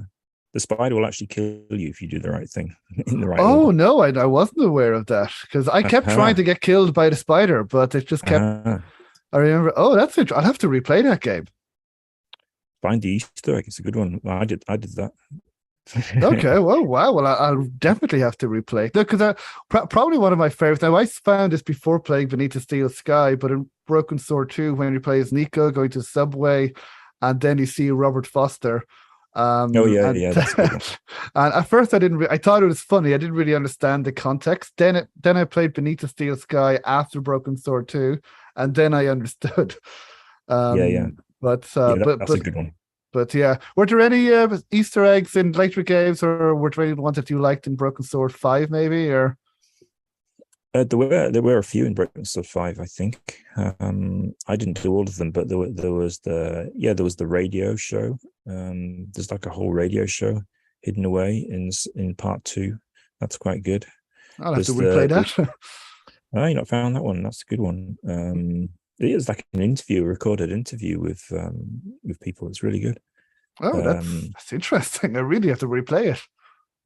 The spider will actually kill you if you do the right thing in the right order. No, I wasn't aware of that, because I kept trying to get killed by the spider, but it just kept. I remember. Oh, that's it. I'll have to replay that game. Find the Easter egg. It's a good one. I did that. Okay. Well, wow. Well, I'll definitely have to replay it, because probably one of my favorites. Now, I found this before playing Beneath the Steel Sky, but in Broken Sword 2, when you play as Nico going to the subway, and then you see Robert Foster. That's a good one. And at first I thought it was funny. I didn't really understand the context. Then I played Beneath the Steel Sky after Broken Sword 2, and then I understood. But that's a good one. But yeah, were there any Easter eggs in later games, or were there any ones that you liked in Broken Sword 5, maybe? Or there were a few in Broken Sword 5, I think. I didn't do all of them, but there was the radio show. There's like a whole radio show hidden away in part 2. That's quite good. I'll have to replay that. Oh, you not found that one? That's a good one. It is like a recorded interview with people. It's really good. Oh, that's interesting. I really have to replay it.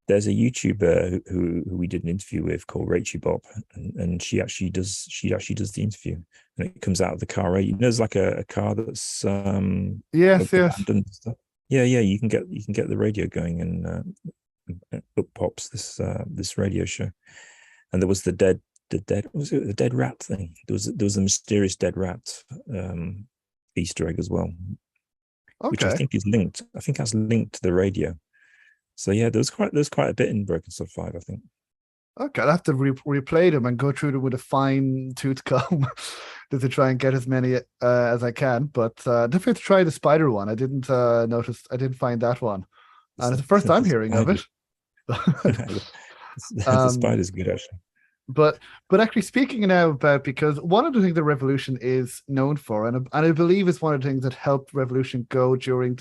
There's a YouTuber who we did an interview with called Rachel Bob, and she actually does the interview, and it comes out of the car. Right? There's like a car that's yes. Yeah. You can get the radio going, and up pops this radio show. And there was the dead rat thing. There was a mysterious dead rat Easter egg as well, which I think is linked. I think that's linked to the radio. So yeah, there's quite a bit in Broken Sword 5, I think. Okay, I'll have to replay them and go through them with a fine tooth comb to try and get as many as I can. But definitely have to try the spider one. I didn't find that one, and it's the first time hearing of it. The spider's good, actually. But actually, speaking now about, because one of the things that Revolution is known for, and I believe it's one of the things that helped Revolution go during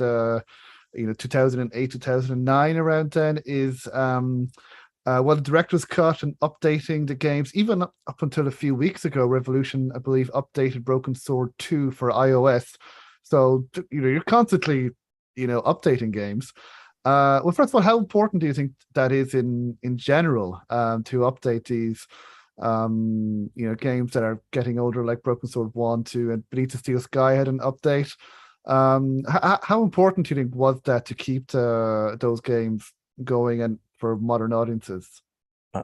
2008, 2009, around then, is the director's cut and updating the games. Even up until a few weeks ago, Revolution, I believe, updated Broken Sword 2 for iOS. So you're constantly updating games. Well, first of all, how important do you think that is in general, to update these games that are getting older, like Broken Sword 1, 2, and Beneath the Steel Sky had an update? How important do you think was that to keep those games going and for modern audiences?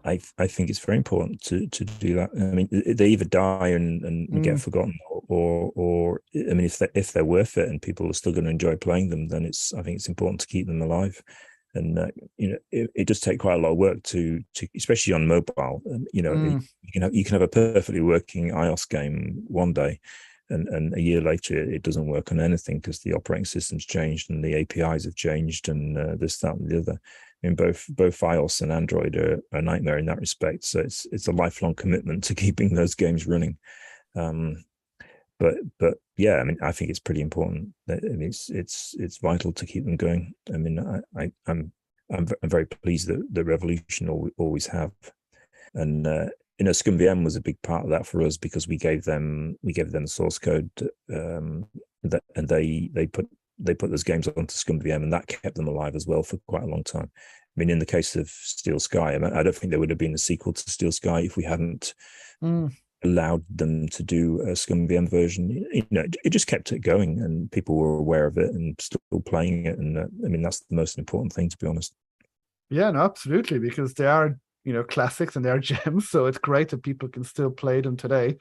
I think it's very important to do that. I mean, they either die and get forgotten, or I mean, if they're worth it and people are still going to enjoy playing them, then I think it's important to keep them alive. And it does take quite a lot of work to especially on mobile. You can have a perfectly working iOS game one day, and a year later it doesn't work on anything because the operating system's changed and the APIs have changed and this, that, and the other. I mean, both iOS and Android are a nightmare in that respect. So it's a lifelong commitment to keeping those games running. But yeah, I mean, I think it's pretty important. I mean, it's vital to keep them going. I mean, I'm very pleased that the Revolution always have, and ScumVM was a big part of that for us because we gave them the source code, and they put those games onto ScumVM, and that kept them alive as well for quite a long time. I mean, in the case of Steel Sky, I don't think there would have been a sequel to Steel Sky if we hadn't allowed them to do a ScumVM version. It just kept it going, and people were aware of it and still playing it. And I mean, that's the most important thing, to be honest. Yeah, no, absolutely, because they are classics and they are gems. So it's great that people can still play them today.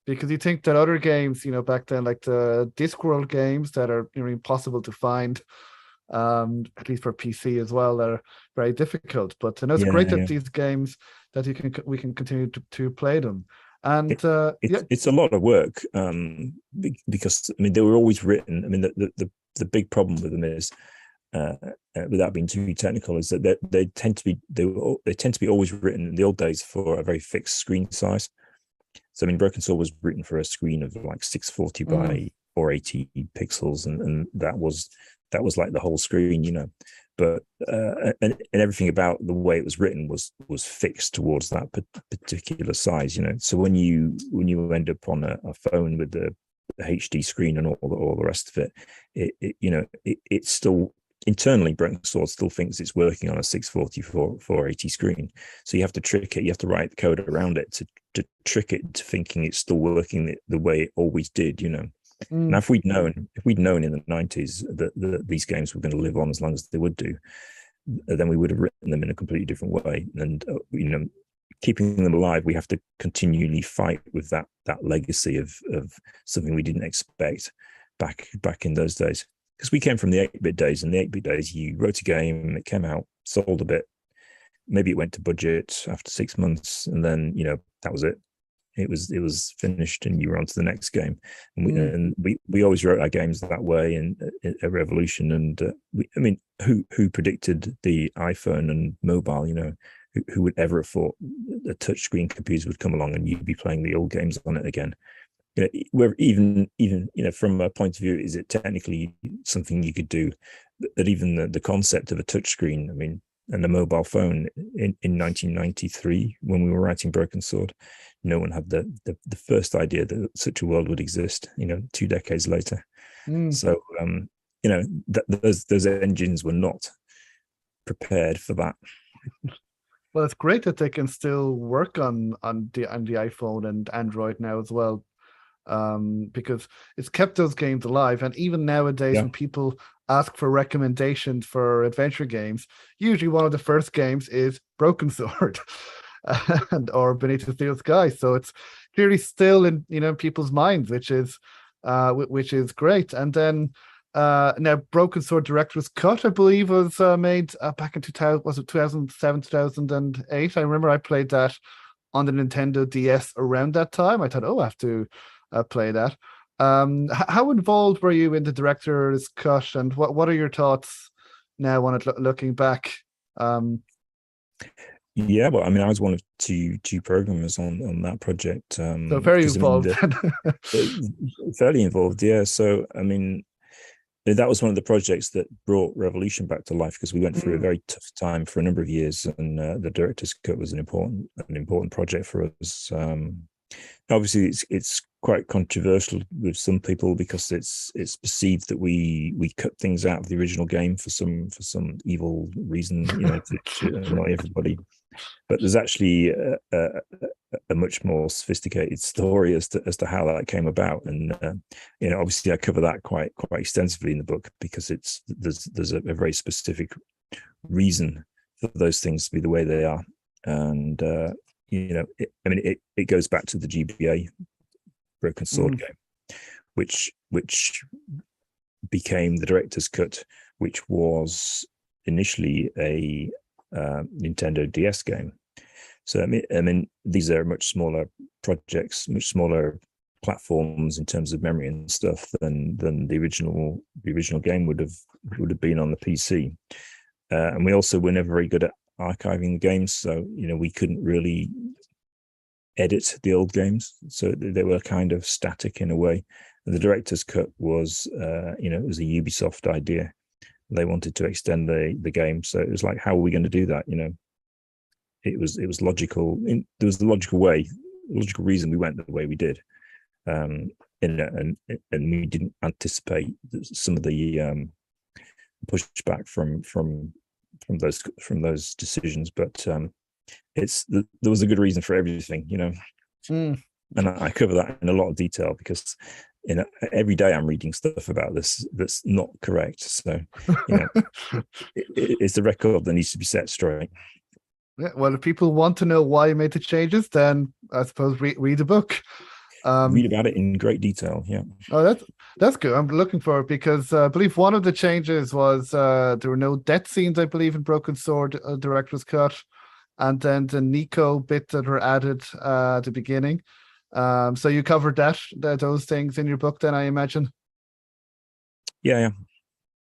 Because you think that other games, back then, like the Discworld games that are impossible to find, at least for PC as well, that are very difficult. But it's great that these games that we can continue to play them. And it's a lot of work, because I mean they were always written. I mean the big problem with them is, without being too technical, is that they tend to be always written in the old days for a very fixed screen size. So I mean, Broken Sword was written for a screen of like 640 by 480 pixels, and that was like the whole screen, But and everything about the way it was written was fixed towards that particular size, So when you end up on a phone with the HD screen and all the rest of it, it's still internally, Broken Sword still thinks it's working on a 640 480 screen. So you have to trick it. You have to write the code around it to trick it to thinking it's still working the way it always did, Now, if we'd known in the 90s that these games were going to live on as long as they would do, then we would have written them in a completely different way. And keeping them alive, we have to continually fight with that legacy of something we didn't expect back in those days. Because we came from the 8-bit days, and the 8-bit days, you wrote a game, it came out, sold a bit, maybe it went to budget after 6 months, and then that was it. It was finished, and you were on to the next game. And we always wrote our games that way in a Revolution. And I mean, who predicted the iPhone and mobile? Who would ever have thought a touchscreen computer would come along and you'd be playing the old games on it again? Where even from a point of view, is it technically something you could do? That even the concept of a touchscreen, I mean, and a mobile phone in 1993, when we were writing Broken Sword, no one had the first idea that such a world would exist. 2 decades later, so those engines were not prepared for that. Well, it's great that they can still work on the iPhone and Android now as well. Because it's kept those games alive, and even nowadays when people ask for recommendations for adventure games, usually one of the first games is Broken Sword or Beneath the Steel Sky. So it's clearly still in people's minds, which is great. And then now Broken Sword Director's Cut, I believe, was made back in 2007, 2008. I remember I played that on the Nintendo DS around that time. I thought, I have to play that. How involved were you in the director's cut, and what are your thoughts now on it looking back? Yeah, well, I mean, I was one of two programmers on that project. So very involved. Fairly involved, yeah. So I mean, that was one of the projects that brought Revolution back to life, because we went through a very tough time for a number of years, and the director's cut was an important project for us. Obviously, it's quite controversial with some people because it's perceived that we cut things out of the original game for some evil reason, to annoy everybody. But there's actually a much more sophisticated story as to how that came about, and obviously I cover that quite extensively in the book, because there's a very specific reason for those things to be the way they are, and it goes back to the GBA Broken Sword game, which became the director's cut, which was initially a Nintendo DS game. So I mean, these are much smaller projects, much smaller platforms in terms of memory and stuff than the original game would have been on the PC. And we also were never very good at archiving the games, so we couldn't really edit the old games, so they were kind of static in a way. And the director's cut was, it was a Ubisoft idea. They wanted to extend the game, so it was like, how are we going to do that? It was logical. There was the logical reason we went the way we did, and we didn't anticipate some of the pushback from those decisions. But there was a good reason for everything, and I cover that in a lot of detail, because every day I'm reading stuff about this that's not correct. So it's the record that needs to be set straight. Yeah, well, if people want to know why you made the changes, then I suppose read the book. Read about it in great detail. Yeah. Oh, that's good. I'm looking for it, because I believe one of the changes was there were no death scenes, I believe, in Broken Sword director's cut, and then the Nico bit that were added at the beginning. So you covered those things in your book, then, I imagine. Yeah.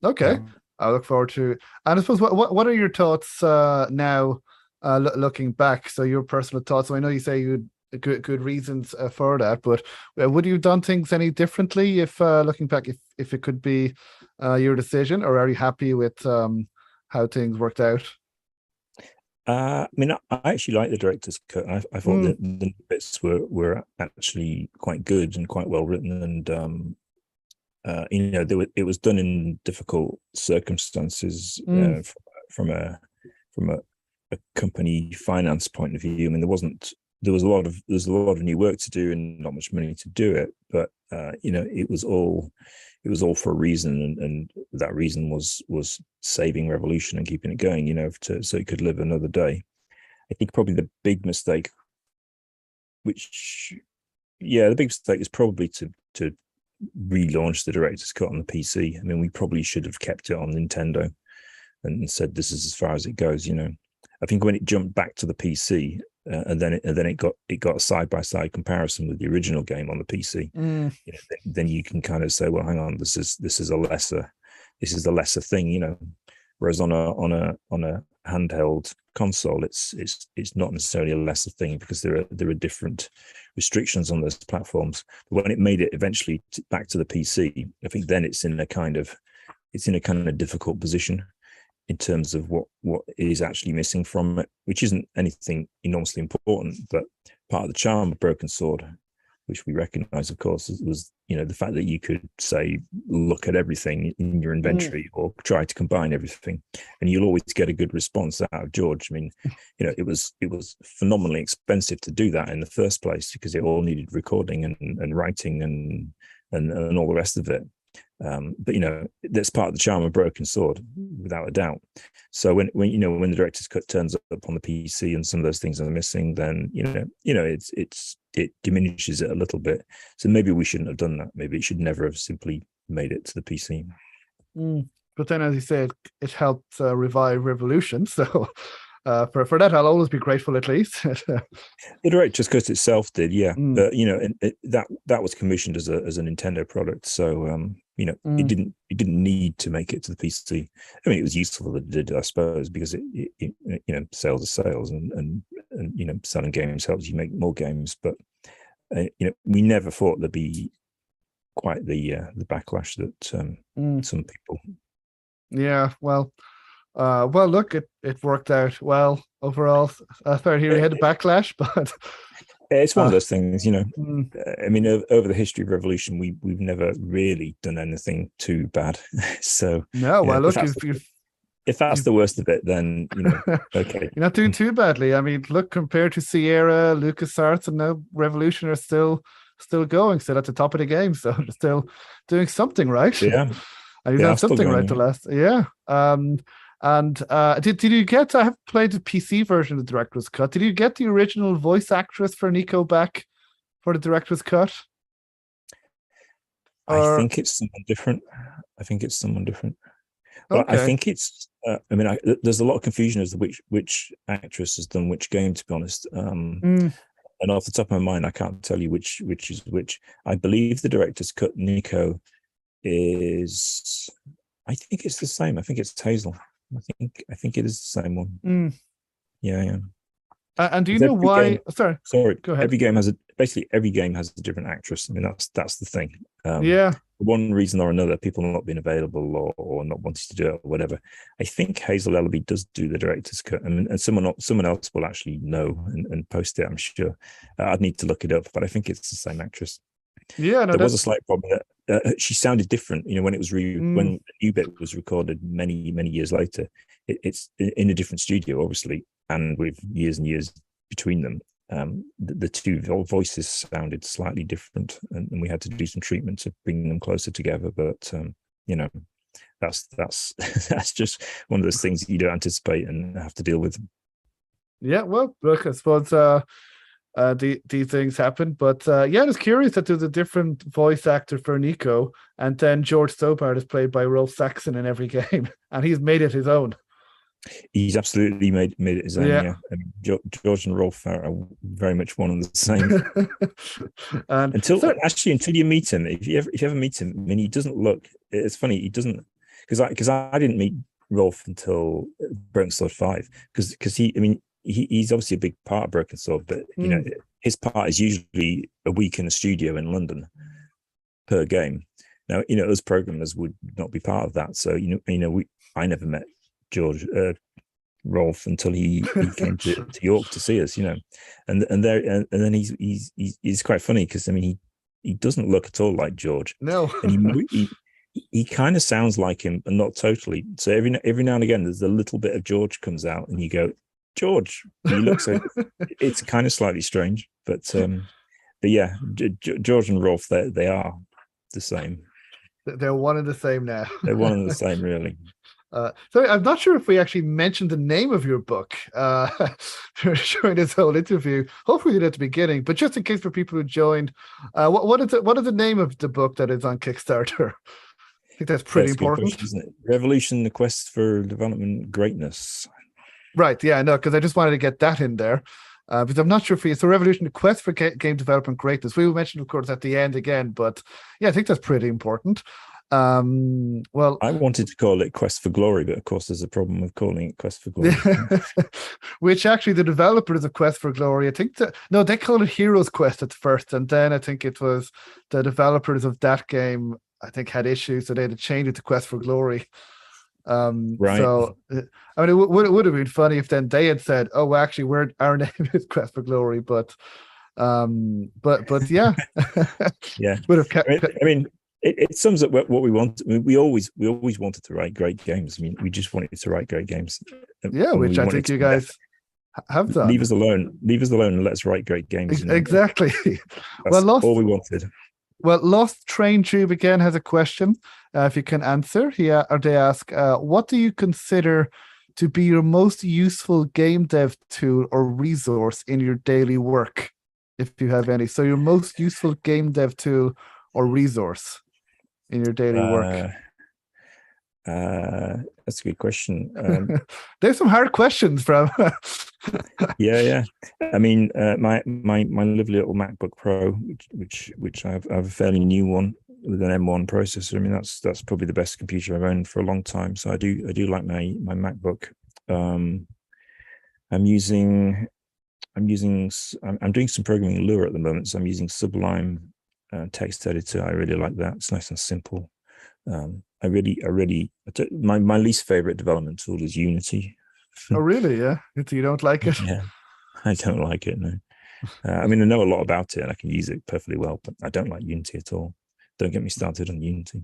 Okay. Yeah. I look forward to. And I suppose what are your thoughts now, looking back? So your personal thoughts. So I know you say you had good reasons for that, but would you have done things any differently if looking back, if it could be your decision, or are you happy with how things worked out? I mean, I actually like the director's cut. I thought that the bits were actually quite good and quite well written, and it was done in difficult circumstances from a company finance point of view. I mean, there was a lot of new work to do and not much money to do it, but it was all for a reason, and that reason was saving Revolution and keeping it going, so it could live another day. I think probably the big mistake, is probably to relaunch the director's cut on the PC. I mean, we probably should have kept it on Nintendo and said this is as far as it goes. I think when it jumped back to the PC, and then it got a side-by-side comparison with the original game on the PC. Then you can kind of say, well, hang on, this is a lesser thing, Whereas on a handheld console, it's not necessarily a lesser thing, because there are different restrictions on those platforms. But when it made it eventually back to the PC, I think then it's in a kind of difficult position in terms of what is actually missing from it, which isn't anything enormously important, but part of the charm of Broken Sword, which we recognize, of course, was the fact that you could say, look at everything in your inventory, or try to combine everything, and you'll always get a good response out of George. I mean, it was phenomenally expensive to do that in the first place, because it all needed recording and writing and all the rest of it. But that's part of the charm of Broken Sword, without a doubt. So when the director's cut turns up on the PC and some of those things are missing, then it diminishes it a little bit. So maybe we shouldn't have done that. Maybe it should never have simply made it to the PC. But then, as you said, it helped revive Revolution. So for that, I'll always be grateful, at least. The director's cut itself did, yeah. But that was commissioned as a Nintendo product, so it didn't need to make it to the PC. I mean, it was useful that it did, I suppose, because it sales are sales, and selling games helps you make more games. But we never thought there'd be quite the backlash that some people. Yeah, well, look, it worked out well overall. Sorry, here we had a backlash, but it's one of those things, you know. Mm. I mean, over the history of Revolution, we've never really done anything too bad. So no, well, look, if that's the worst of it, then you know, okay, you're not doing too badly. I mean, look, compared to Sierra, LucasArts, and now Revolution are still going, still at the top of the game, so they're still doing something right. Yeah, and you've done something right the last, yeah. And did you get? I have played the PC version of the director's cut. Did you get the original voice actress for Nico back for the director's cut? I think it's someone different. Well, okay. I think it's. I mean, there's a lot of confusion as to which actress has done which game. To be honest, and off the top of my mind, I can't tell you which is which. I believe the director's cut Nico is. I think it's the same. I think it's Hazel. I think it is the same one. Yeah. And do you know why? Sorry, go ahead. Every game has a different actress. I mean, that's the thing. Yeah. For one reason or another, people not being available or not wanting to do it or whatever. I think Hazel Ellaby does do the director's cut, and someone else will actually know and post it. I'm sure. I'd need to look it up, but I think it's the same actress. Yeah, no, there was a slight problem that she sounded different. You know, when it was when the new bit was recorded many years later, it's in a different studio, obviously, and with years and years between them. The two voices sounded slightly different, and we had to do some treatment to bring them closer together. But you know, that's that's just one of those things that you don't anticipate and have to deal with. Yeah, well, look, I suppose these things happen, but yeah, I was curious that there's a different voice actor for Nico, and then George Stobart is played by Rolf Saxon in every game, and he's made it his own. He's absolutely made it his own. Yeah. I mean, George and Rolf are very much one and the same. Until you meet him, if you ever meet him, I mean, he doesn't look. It's funny, he doesn't, because I didn't meet Rolf until Broken Sword 5, because he's obviously a big part of Broken Sword, but you know, his part is usually a week in the studio in London per game. Now, you know, us programmers would not be part of that, so I never met Rolf until he came to York to see us, you know, and then he's quite funny because I mean he doesn't look at all like George. No, and he kind of sounds like him, but not totally. So every now and again, there's a little bit of George comes out, and you go, George. And you look, so it's kind of slightly strange, but yeah, George and Rolf, they are the same. They're one and the same now. They're one and the same, really. So I'm not sure if we actually mentioned the name of your book during this whole interview. Hopefully we did at the beginning, but just in case for people who joined, what is the name of the book that is on Kickstarter? I think that's pretty important, question, isn't it? Revolution: The Quest for Development Greatness. Right. Yeah. No, because I just wanted to get that in there. Because I'm not sure for you. So Revolution: The Quest for Game Development Greatness. We will mention, of course, at the end again, but yeah, I think that's pretty important. Well, I wanted to call it Quest for Glory, but of course there's a problem with calling it Quest for Glory. Which actually the developers of Quest for Glory, I think they call it Heroes Quest at first, and then I think it was the developers of that game, I think, had issues, so they had to change it to Quest for Glory. Right. So I mean, it would have been funny if then they had said, "Oh, well, actually, our name is Quest for Glory," but yeah, yeah, would have kept. I mean, it sums up what we want. I mean, we always wanted to write great games. I mean, we just wanted to write great games. Yeah, which I think you guys have done. Leave us alone, and let's write great games. Exactly. That's all we wanted. Well, Lost Train Tube again has a question. If you can answer, they ask, what do you consider to be your most useful game dev tool or resource in your daily work, if you have any? So your most useful game dev tool or resource in your daily work? That's a good question. There's some hard questions from. yeah. I mean, my lovely little MacBook Pro, which I have a fairly new one with an M1 processor. I mean, that's probably the best computer I've owned for a long time. So I do like my MacBook. I'm doing some programming in Lua at the moment, so I'm using Sublime text editor. I really like that. It's nice and simple. My least favorite development tool is Unity. Oh, really? Yeah. You don't like it? Yeah, I don't like it. No. I mean, I know a lot about it and I can use it perfectly well, but I don't like Unity at all. Don't get me started on Unity.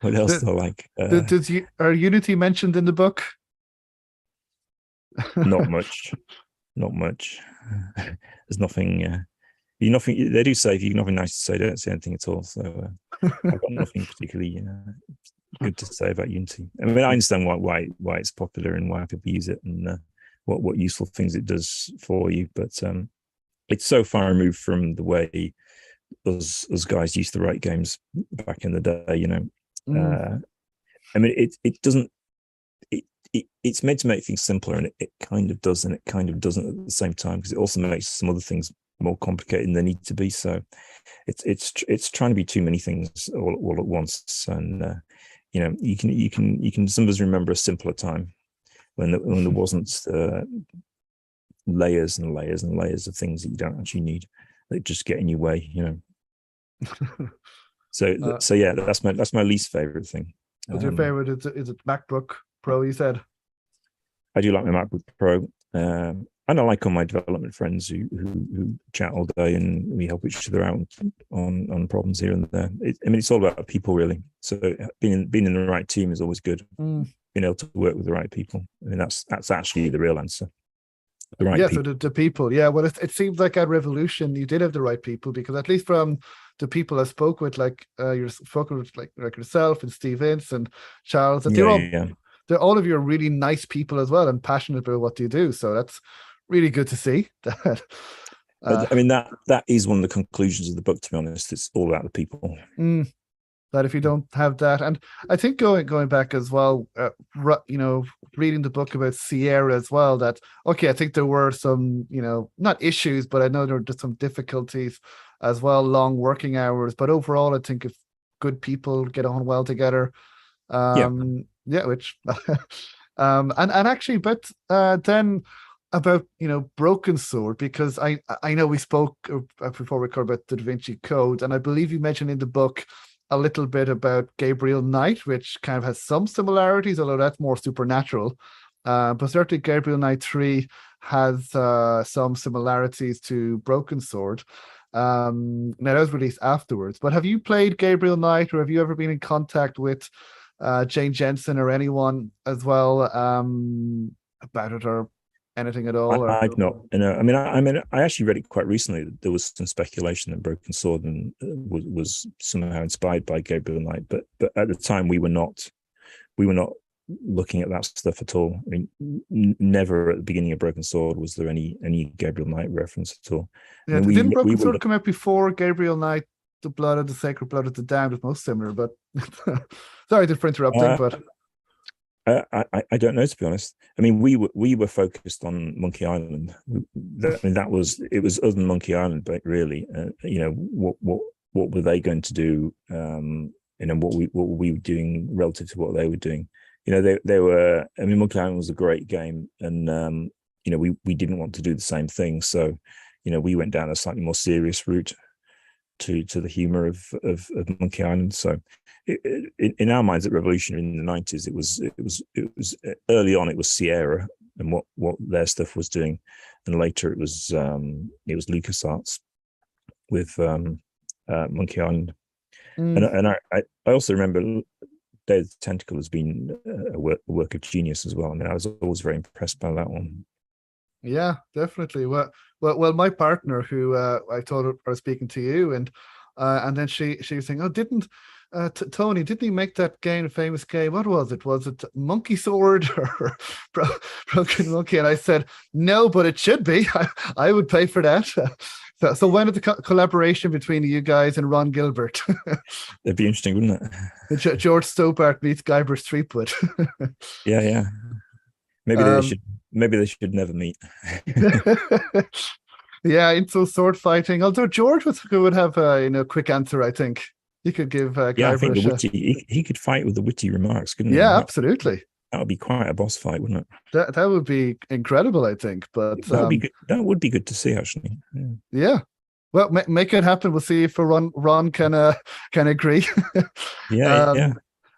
What else do I like? Are Unity mentioned in the book? Not much. Not much. There's nothing. Nothing. They do say if you've nothing nice to say, don't say anything at all. So I've got nothing particularly good to say about Unity. I mean, I understand why it's popular and why people use it and what useful things it does for you, but it's so far removed from the way us guys used to write games back in the day. I mean, it doesn't. It's meant to make things simpler, and it kind of does, and it kind of doesn't at the same time, because it also makes some other things more complicated than they need to be. So it's trying to be too many things all at once, and you can sometimes remember a simpler time when there wasn't layers and layers and layers of things that you don't actually need that just get in your way. So yeah, that's my least favorite thing. What's your favorite? Is it MacBook Pro? You said. I do like my MacBook Pro. And I like all my development friends who chat all day and we help each other out on problems here and there. It's all about people, really. So being in the right team is always good. Being able to work with the right people. I mean, that's actually the real answer. The right people. So the people. Yeah, well, it seems like at Revolution you did have the right people, because at least from the people I spoke with, like you're spoken with, like yourself and Steve Ince and Charles, that they're all of you are really nice people as well and passionate about what you do. So that's really good to see. That I mean, that is one of the conclusions of the book, to be honest. It's all about the people. That if you don't have that, and I think going back as well, reading the book about Seoirse as well, that I think there were some, not issues, but I know there were just some difficulties as well, long working hours. But overall, I think if good people get on well together, which and actually, but then about Broken Sword, because I know we spoke before we recorded about the Da Vinci Code, and I believe you mentioned in the book a little bit about Gabriel Knight, which kind of has some similarities, although that's more supernatural. But certainly Gabriel Knight 3 has some similarities to Broken Sword. Now that was released afterwards. But have you played Gabriel Knight, or have you ever been in contact with Jane Jensen or anyone as well about it, or anything at all? I've not. I actually read it quite recently. There was some speculation that Broken Sword was somehow inspired by Gabriel Knight, but at the time we were not looking at that stuff at all. I mean, never at the beginning of Broken Sword was there any Gabriel Knight reference at all. Yeah, didn't Broken Sword come out before Gabriel Knight? The Blood of the Sacred Blood of the Damned was most similar, but sorry for interrupting, but. I don't know, to be honest. I mean, we were focused on Monkey Island. It was other than Monkey Island, but really, what were they going to do? What were we doing relative to what they were doing? They were. I mean, Monkey Island was a great game, and we didn't want to do the same thing, so we went down a slightly more serious route to the humor of Monkey Island. So in our minds at Revolution in the 90s, it was early on, it was Sierra and what their stuff was doing, and later it was LucasArts with Monkey Island. And I also remember Day of the Tentacle as being a work of genius as well. I mean, I was always very impressed by that one. Yeah, definitely. Well, my partner, who I told her I was speaking to you, and then she was saying, "Oh, didn't Tony? Didn't he make that game, famous game? What was it? Was it Monkey Sword or Broken Monkey?" And I said, "No, but it should be. I would pay for that." So when is the collaboration between you guys and Ron Gilbert? It'd be interesting, wouldn't it? George Stobart meets Guybrush Threepwood. Yeah. Maybe they should never meet. Yeah, into sword fighting. Although George would have a quick answer, I think. He could give Guybrush. I think he could fight with the witty remarks, couldn't he? Yeah, absolutely. That would be quite a boss fight, wouldn't it? That would be incredible, I think. But that would be good to see, actually. Yeah. Well, make it happen. We'll see if Ron can agree. Yeah, yeah.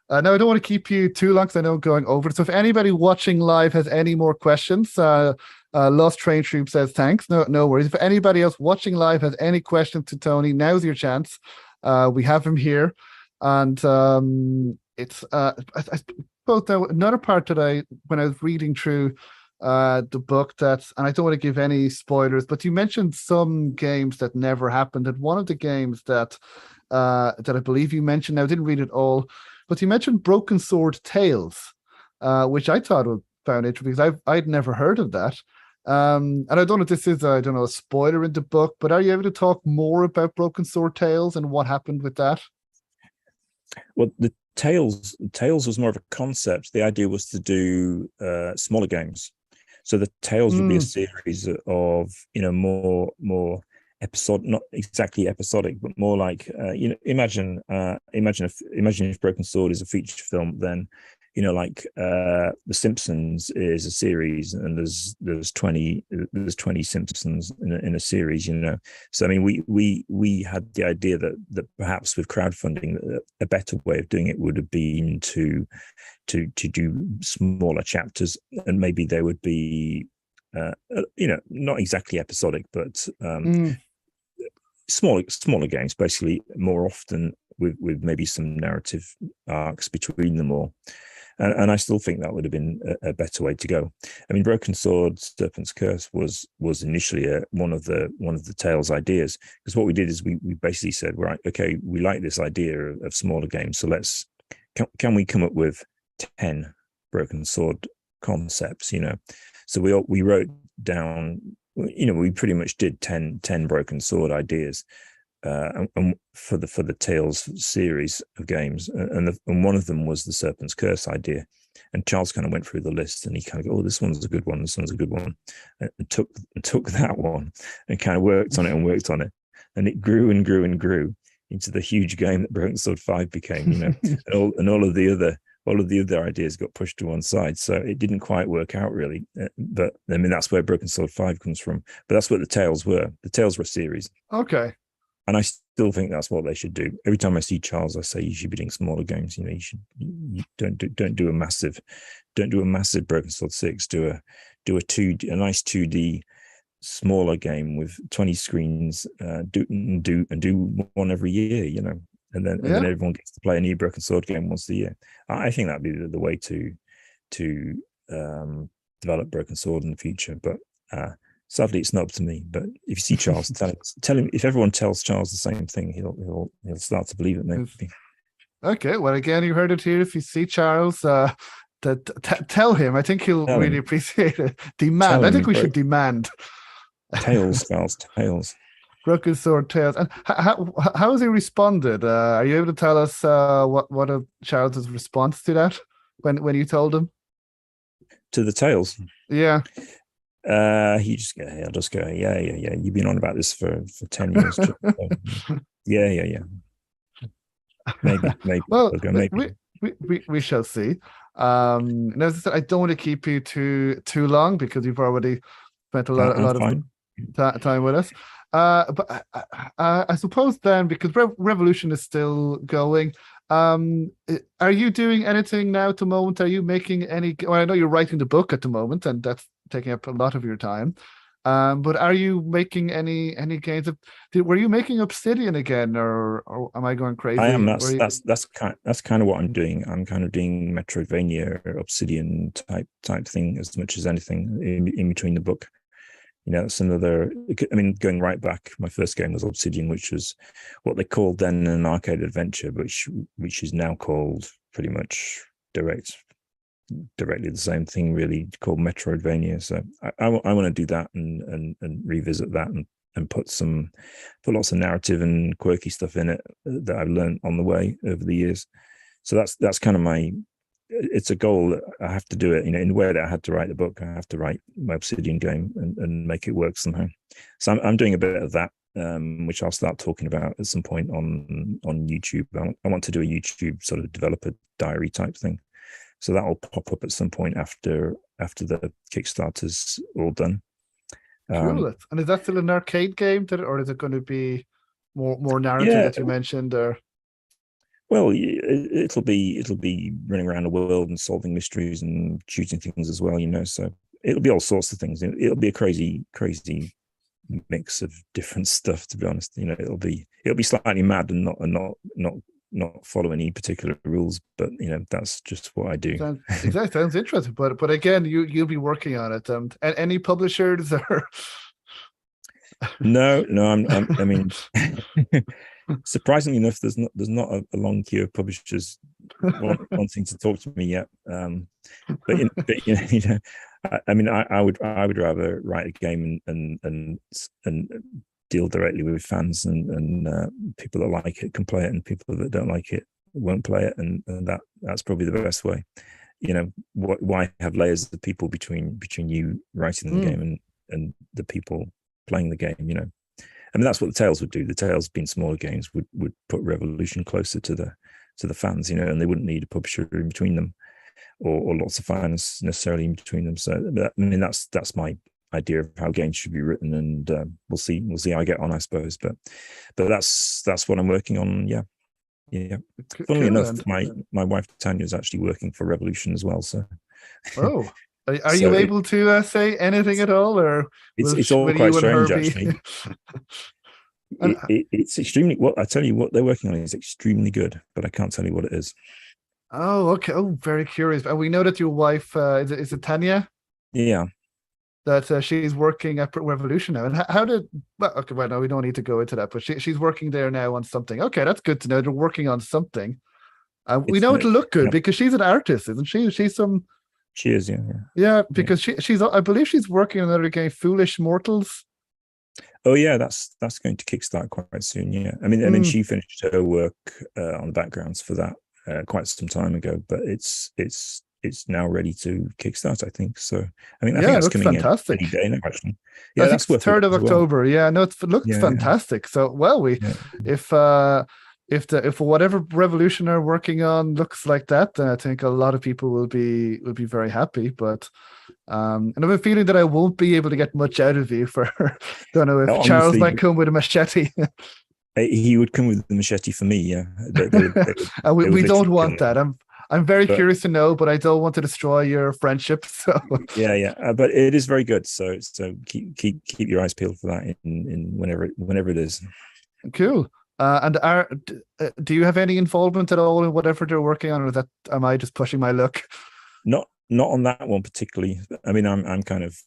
um, no, I don't want to keep you too long because I know I'm going over. So if anybody watching live has any more questions, Lost Train Troop says thanks. No worries. If anybody else watching live has any questions to Tony, now's your chance. We have him here, and it's I suppose now another part that when I was reading through the book, and I don't want to give any spoilers, but you mentioned some games that never happened, and one of the games that I believe you mentioned, now I didn't read it all, but you mentioned Broken Sword Tales, which I thought was found interesting because I'd never heard of that. And I don't know if this is I don't know, a spoiler in the book, but are you able to talk more about Broken Sword Tales and what happened with that? Well, the Tales was more of a concept. The idea was to do smaller games. So the Tales would be a series of, more episode, not exactly episodic, but more like imagine if Broken Sword is a feature film, then like The Simpsons is a series, and there's 20 Simpsons in a series. So I mean, we had the idea that perhaps with crowdfunding, a better way of doing it would have been to do smaller chapters, and maybe they would be not exactly episodic, but smaller games, basically, more often with maybe some narrative arcs between them all. And I still think that would have been a better way to go. I mean, Broken Sword, Serpent's Curse was initially one of the Tales ideas, because what we did is we basically said, right, okay, we like this idea of smaller games, so can we come up with 10 Broken Sword concepts? So we wrote down, we pretty much did 10 Broken Sword ideas. And for the Tales series of games, and one of them was the Serpent's Curse idea. And Charles kind of went through the list, and he kind of go, "Oh, this one's a good one. This one's a good one," and took that one and kind of worked on it, and it grew and grew and grew into the huge game that Broken Sword 5 became. And all of the other ideas got pushed to one side, so it didn't quite work out really. But I mean, that's where Broken Sword 5 comes from. But that's what the Tales were. The Tales were a series. Okay. And I still think that's what they should do. Every time I see Charles, I say you should be doing smaller games. You don't do a massive Broken Sword 6. Do a nice 2D smaller game with 20 screens. Do one every year. And then everyone gets to play a new Broken Sword game once a year. I think that'd be the way to develop Broken Sword in the future. But sadly, it's not up to me. But if you see Charles, tell him. If everyone tells Charles the same thing, he'll start to believe it. Maybe. Okay. Well, again, you heard it here. If you see Charles, tell him. I think he'll really appreciate it. Demand. I think we should demand. Tales, Charles. Tales. Broken Sword Tales. And how has he responded? Are you able to tell us what Charles's response to that when you told him? To the Tales? Yeah. He I'll just go, yeah. You've been on about this for 10 years. Yeah. Maybe. Well, go, maybe. We shall see. And as I said, I don't want to keep you too long because you've already spent a lot of time with us. But I suppose then, because Revolution is still going, are you doing anything now at the moment? Are you making any? Well, I know you're writing the book at the moment, and that's taking up a lot of your time. But are you making any games? Were you making Obsidian again, or am I going crazy? I am. That's kind of what I'm doing. I'm kind of doing Metroidvania, Obsidian type thing as much as anything in between the book. It's another. I mean, going right back, my first game was Obsidian, which was what they called then an arcade adventure, which is now called pretty much directly the same thing, really, called Metroidvania. So I want to do that and revisit that and put lots of narrative and quirky stuff in it that I've learned on the way over the years. So that's kind of it's a goal that I have to do it, in the way that I had to write the book. I have to write my Obsidian game and make it work somehow. So I'm doing a bit of that, which I'll start talking about at some point on YouTube. I want to do a YouTube sort of developer diary type thing. So that will pop up at some point after the Kickstarter's all done. Cool. And is that still an arcade game, or is it going to be more narrative Yeah, that you mentioned? Or well, it'll be running around the world and solving mysteries and shooting things as well, you know. So it'll be all sorts of things. It'll be a crazy mix of different stuff. To be honest, you know, it'll be slightly mad and not follow any particular rules, but you know, that's just what I do. sounds interesting. But again, you'll be working on it. And any publishers or No, I mean, surprisingly enough, there's not a long queue of publishers wanting to talk to me yet. But you know, I mean, I would rather write a game and deal directly with fans and people that like it can play it, and people that don't like it won't play it, and that's probably the best way. You know, why have layers of people between you writing the game and the people playing the game? You know, I mean, that's what the Tales would do. The Tales, being smaller games, would put Revolution closer to the fans, you know, and they wouldn't need a publisher in between them, or lots of fans necessarily in between them. So, I mean, that's my idea of how games should be written, and we'll see how I get on, I suppose. But that's what I'm working on. Yeah. Funnily enough, my wife Tanya is actually working for Revolution as well. So, oh. Are you able to say anything at all, or it's all quite strange, actually. Be... it's extremely, well, I tell you what they're working on is extremely good, but I can't tell you what it is. Oh, okay. Oh, very curious. And we know that your wife is it Tanya? Yeah. That she's working at Revolution now. And how did? Well, okay. Well, no, we don't need to go into that. But she's working there now on something. Okay, that's good to know. They're working on something. We know it'll look good because she's an artist, isn't she? She's some. She is, yeah. Yeah, because she's. I believe she's working on another game, Foolish Mortals. Oh yeah, that's going to kickstart quite soon. Yeah, I mean, she finished her work on the backgrounds for that quite some time ago, but it's now ready to kickstart, I think. So I mean, I think that's coming fantastic. Any day now, actually. Yeah, that's 3rd of October. Well. Yeah, no, it looks fantastic. So well, if whatever Revolution are working on looks like that, then I think a lot of people will be very happy. But and I have a feeling that I won't be able to get much out of you for don't know if honestly, Charles might come with a machete. He would come with the machete for me, yeah. We don't want that. I'm very curious to know, but I don't want to destroy your friendship. So but it is very good. So keep your eyes peeled for that in whenever it is. Cool. And do you have any involvement at all in whatever they're working on, or am I just pushing my luck? Not on that one particularly. I mean, I'm kind of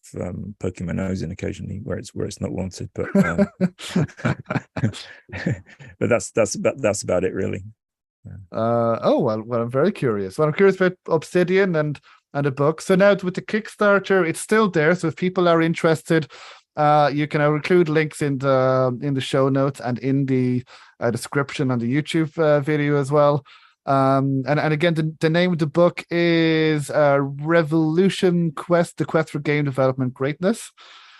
poking my nose in occasionally where it's not wanted, but but that's about it really. Well, I'm very curious. Well, I'm curious about Obsidian and a book. So now with the Kickstarter, it's still there. So if people are interested, you can include links in the show notes and in the description on the YouTube video as well. And again, the name of the book is Revolution Quest: The Quest for Game Development Greatness.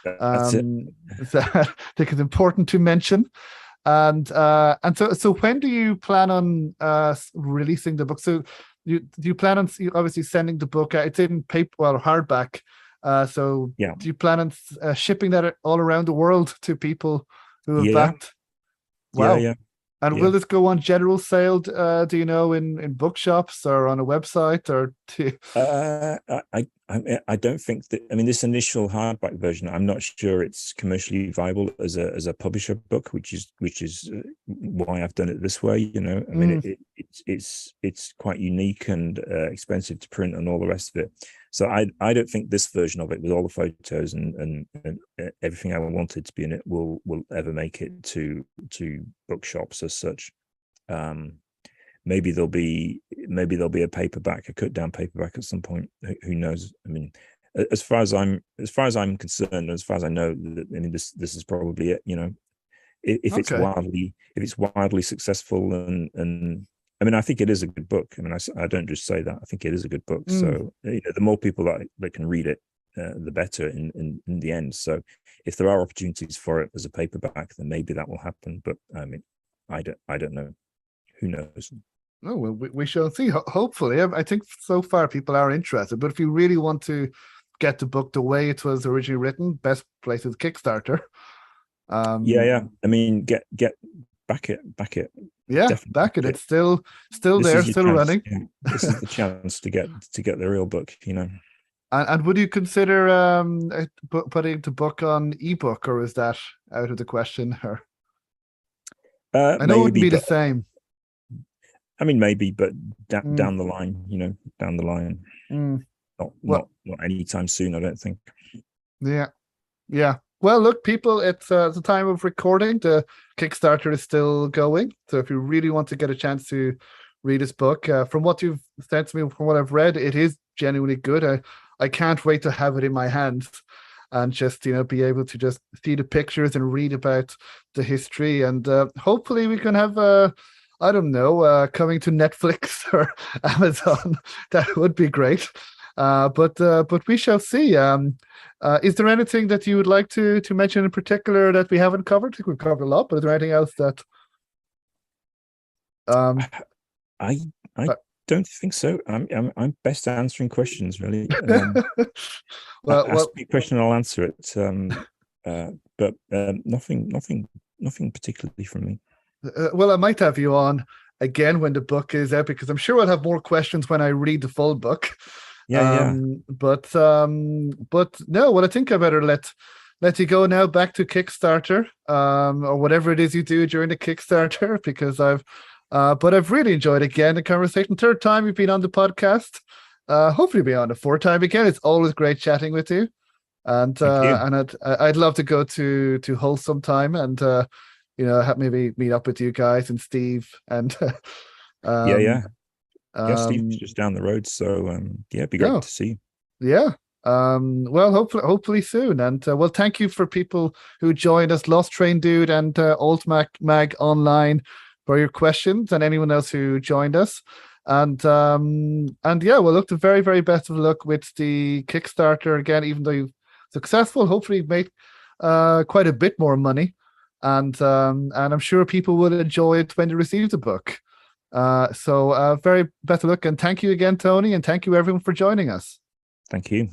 That's it. So I think it's important to mention. And so when do you plan on releasing the book? So do you plan on obviously sending the book out? It's in paper, well, hardback. So do you plan on shipping that all around the world to people who have backed? Wow. Yeah. And will this go on general sale, do you know, in bookshops or on a website or I don't think that, I mean, this initial hardback version, I'm not sure it's commercially viable as a publisher book, which is why I've done it this way, you know. I mean, it's quite unique and expensive to print and all the rest of it. So I don't think this version of it, with all the photos and everything I wanted to be in it, will ever make it to bookshops as such. Maybe there'll be a paperback, a cut down paperback at some point. Who knows? I mean, as far as I'm concerned, as far as I know, I mean, this is probably it. You know, if it's wildly successful and I mean, I think it is a good book. I mean, I don't just say that. I think it is a good book. So you know, the more people that can read it, the better in the end. So if there are opportunities for it as a paperback, then maybe that will happen. But I mean, I don't know. Who knows? Oh, well, we shall see. Hopefully, I think so far people are interested. But if you really want to get the book the way it was originally written, best place is Kickstarter. Yeah. I mean, get back it. Yeah, Definitely back it. It's still there, still running. Yeah. This is the chance to get the real book, And would you consider putting the book on ebook, or is that out of the question? Or I know it wouldn't be the same. I mean, maybe, but down the line, down the line. Not anytime soon, I don't think. Yeah. Well, look, people, it's the time of recording. The Kickstarter is still going. So if you really want to get a chance to read this book, from what you've said to me, from what I've read, it is genuinely good. I can't wait to have it in my hands and just, be able to just see the pictures and read about the history. And hopefully we can have, I don't know, coming to Netflix or Amazon. That would be great. But we shall see. Is there anything that you would like to mention in particular that we haven't covered? I think we've covered a lot, but is there anything else that? I don't think so. I'm best at answering questions, really. Ask me a question, I'll answer it. But nothing particularly from me. Well, I might have you on again when the book is out, because I'm sure I'll have more questions when I read the full book. Yeah. But no, well, I think I better let you go now back to Kickstarter, or whatever it is you do during the Kickstarter, because I've really enjoyed again the conversation. Third time you've been on the podcast. Hopefully be on the fourth time again. It's always great chatting with you. And I'd love to go to Hull sometime and maybe meet up with you guys and Steve and yeah, Steve's just down the road, so it'd be great to see you. Yeah. Well, hopefully soon. And well, thank you for people who joined us, Lost Train Dude and Alt Mag Online, for your questions, and anyone else who joined us. And yeah, well, look, the very, very best of luck with the Kickstarter again, even though you've successful. Hopefully you've made quite a bit more money. And I'm sure people will enjoy it when they receive the book. So very best of luck, and thank you again, Tony, and thank you everyone for joining us. Thank you.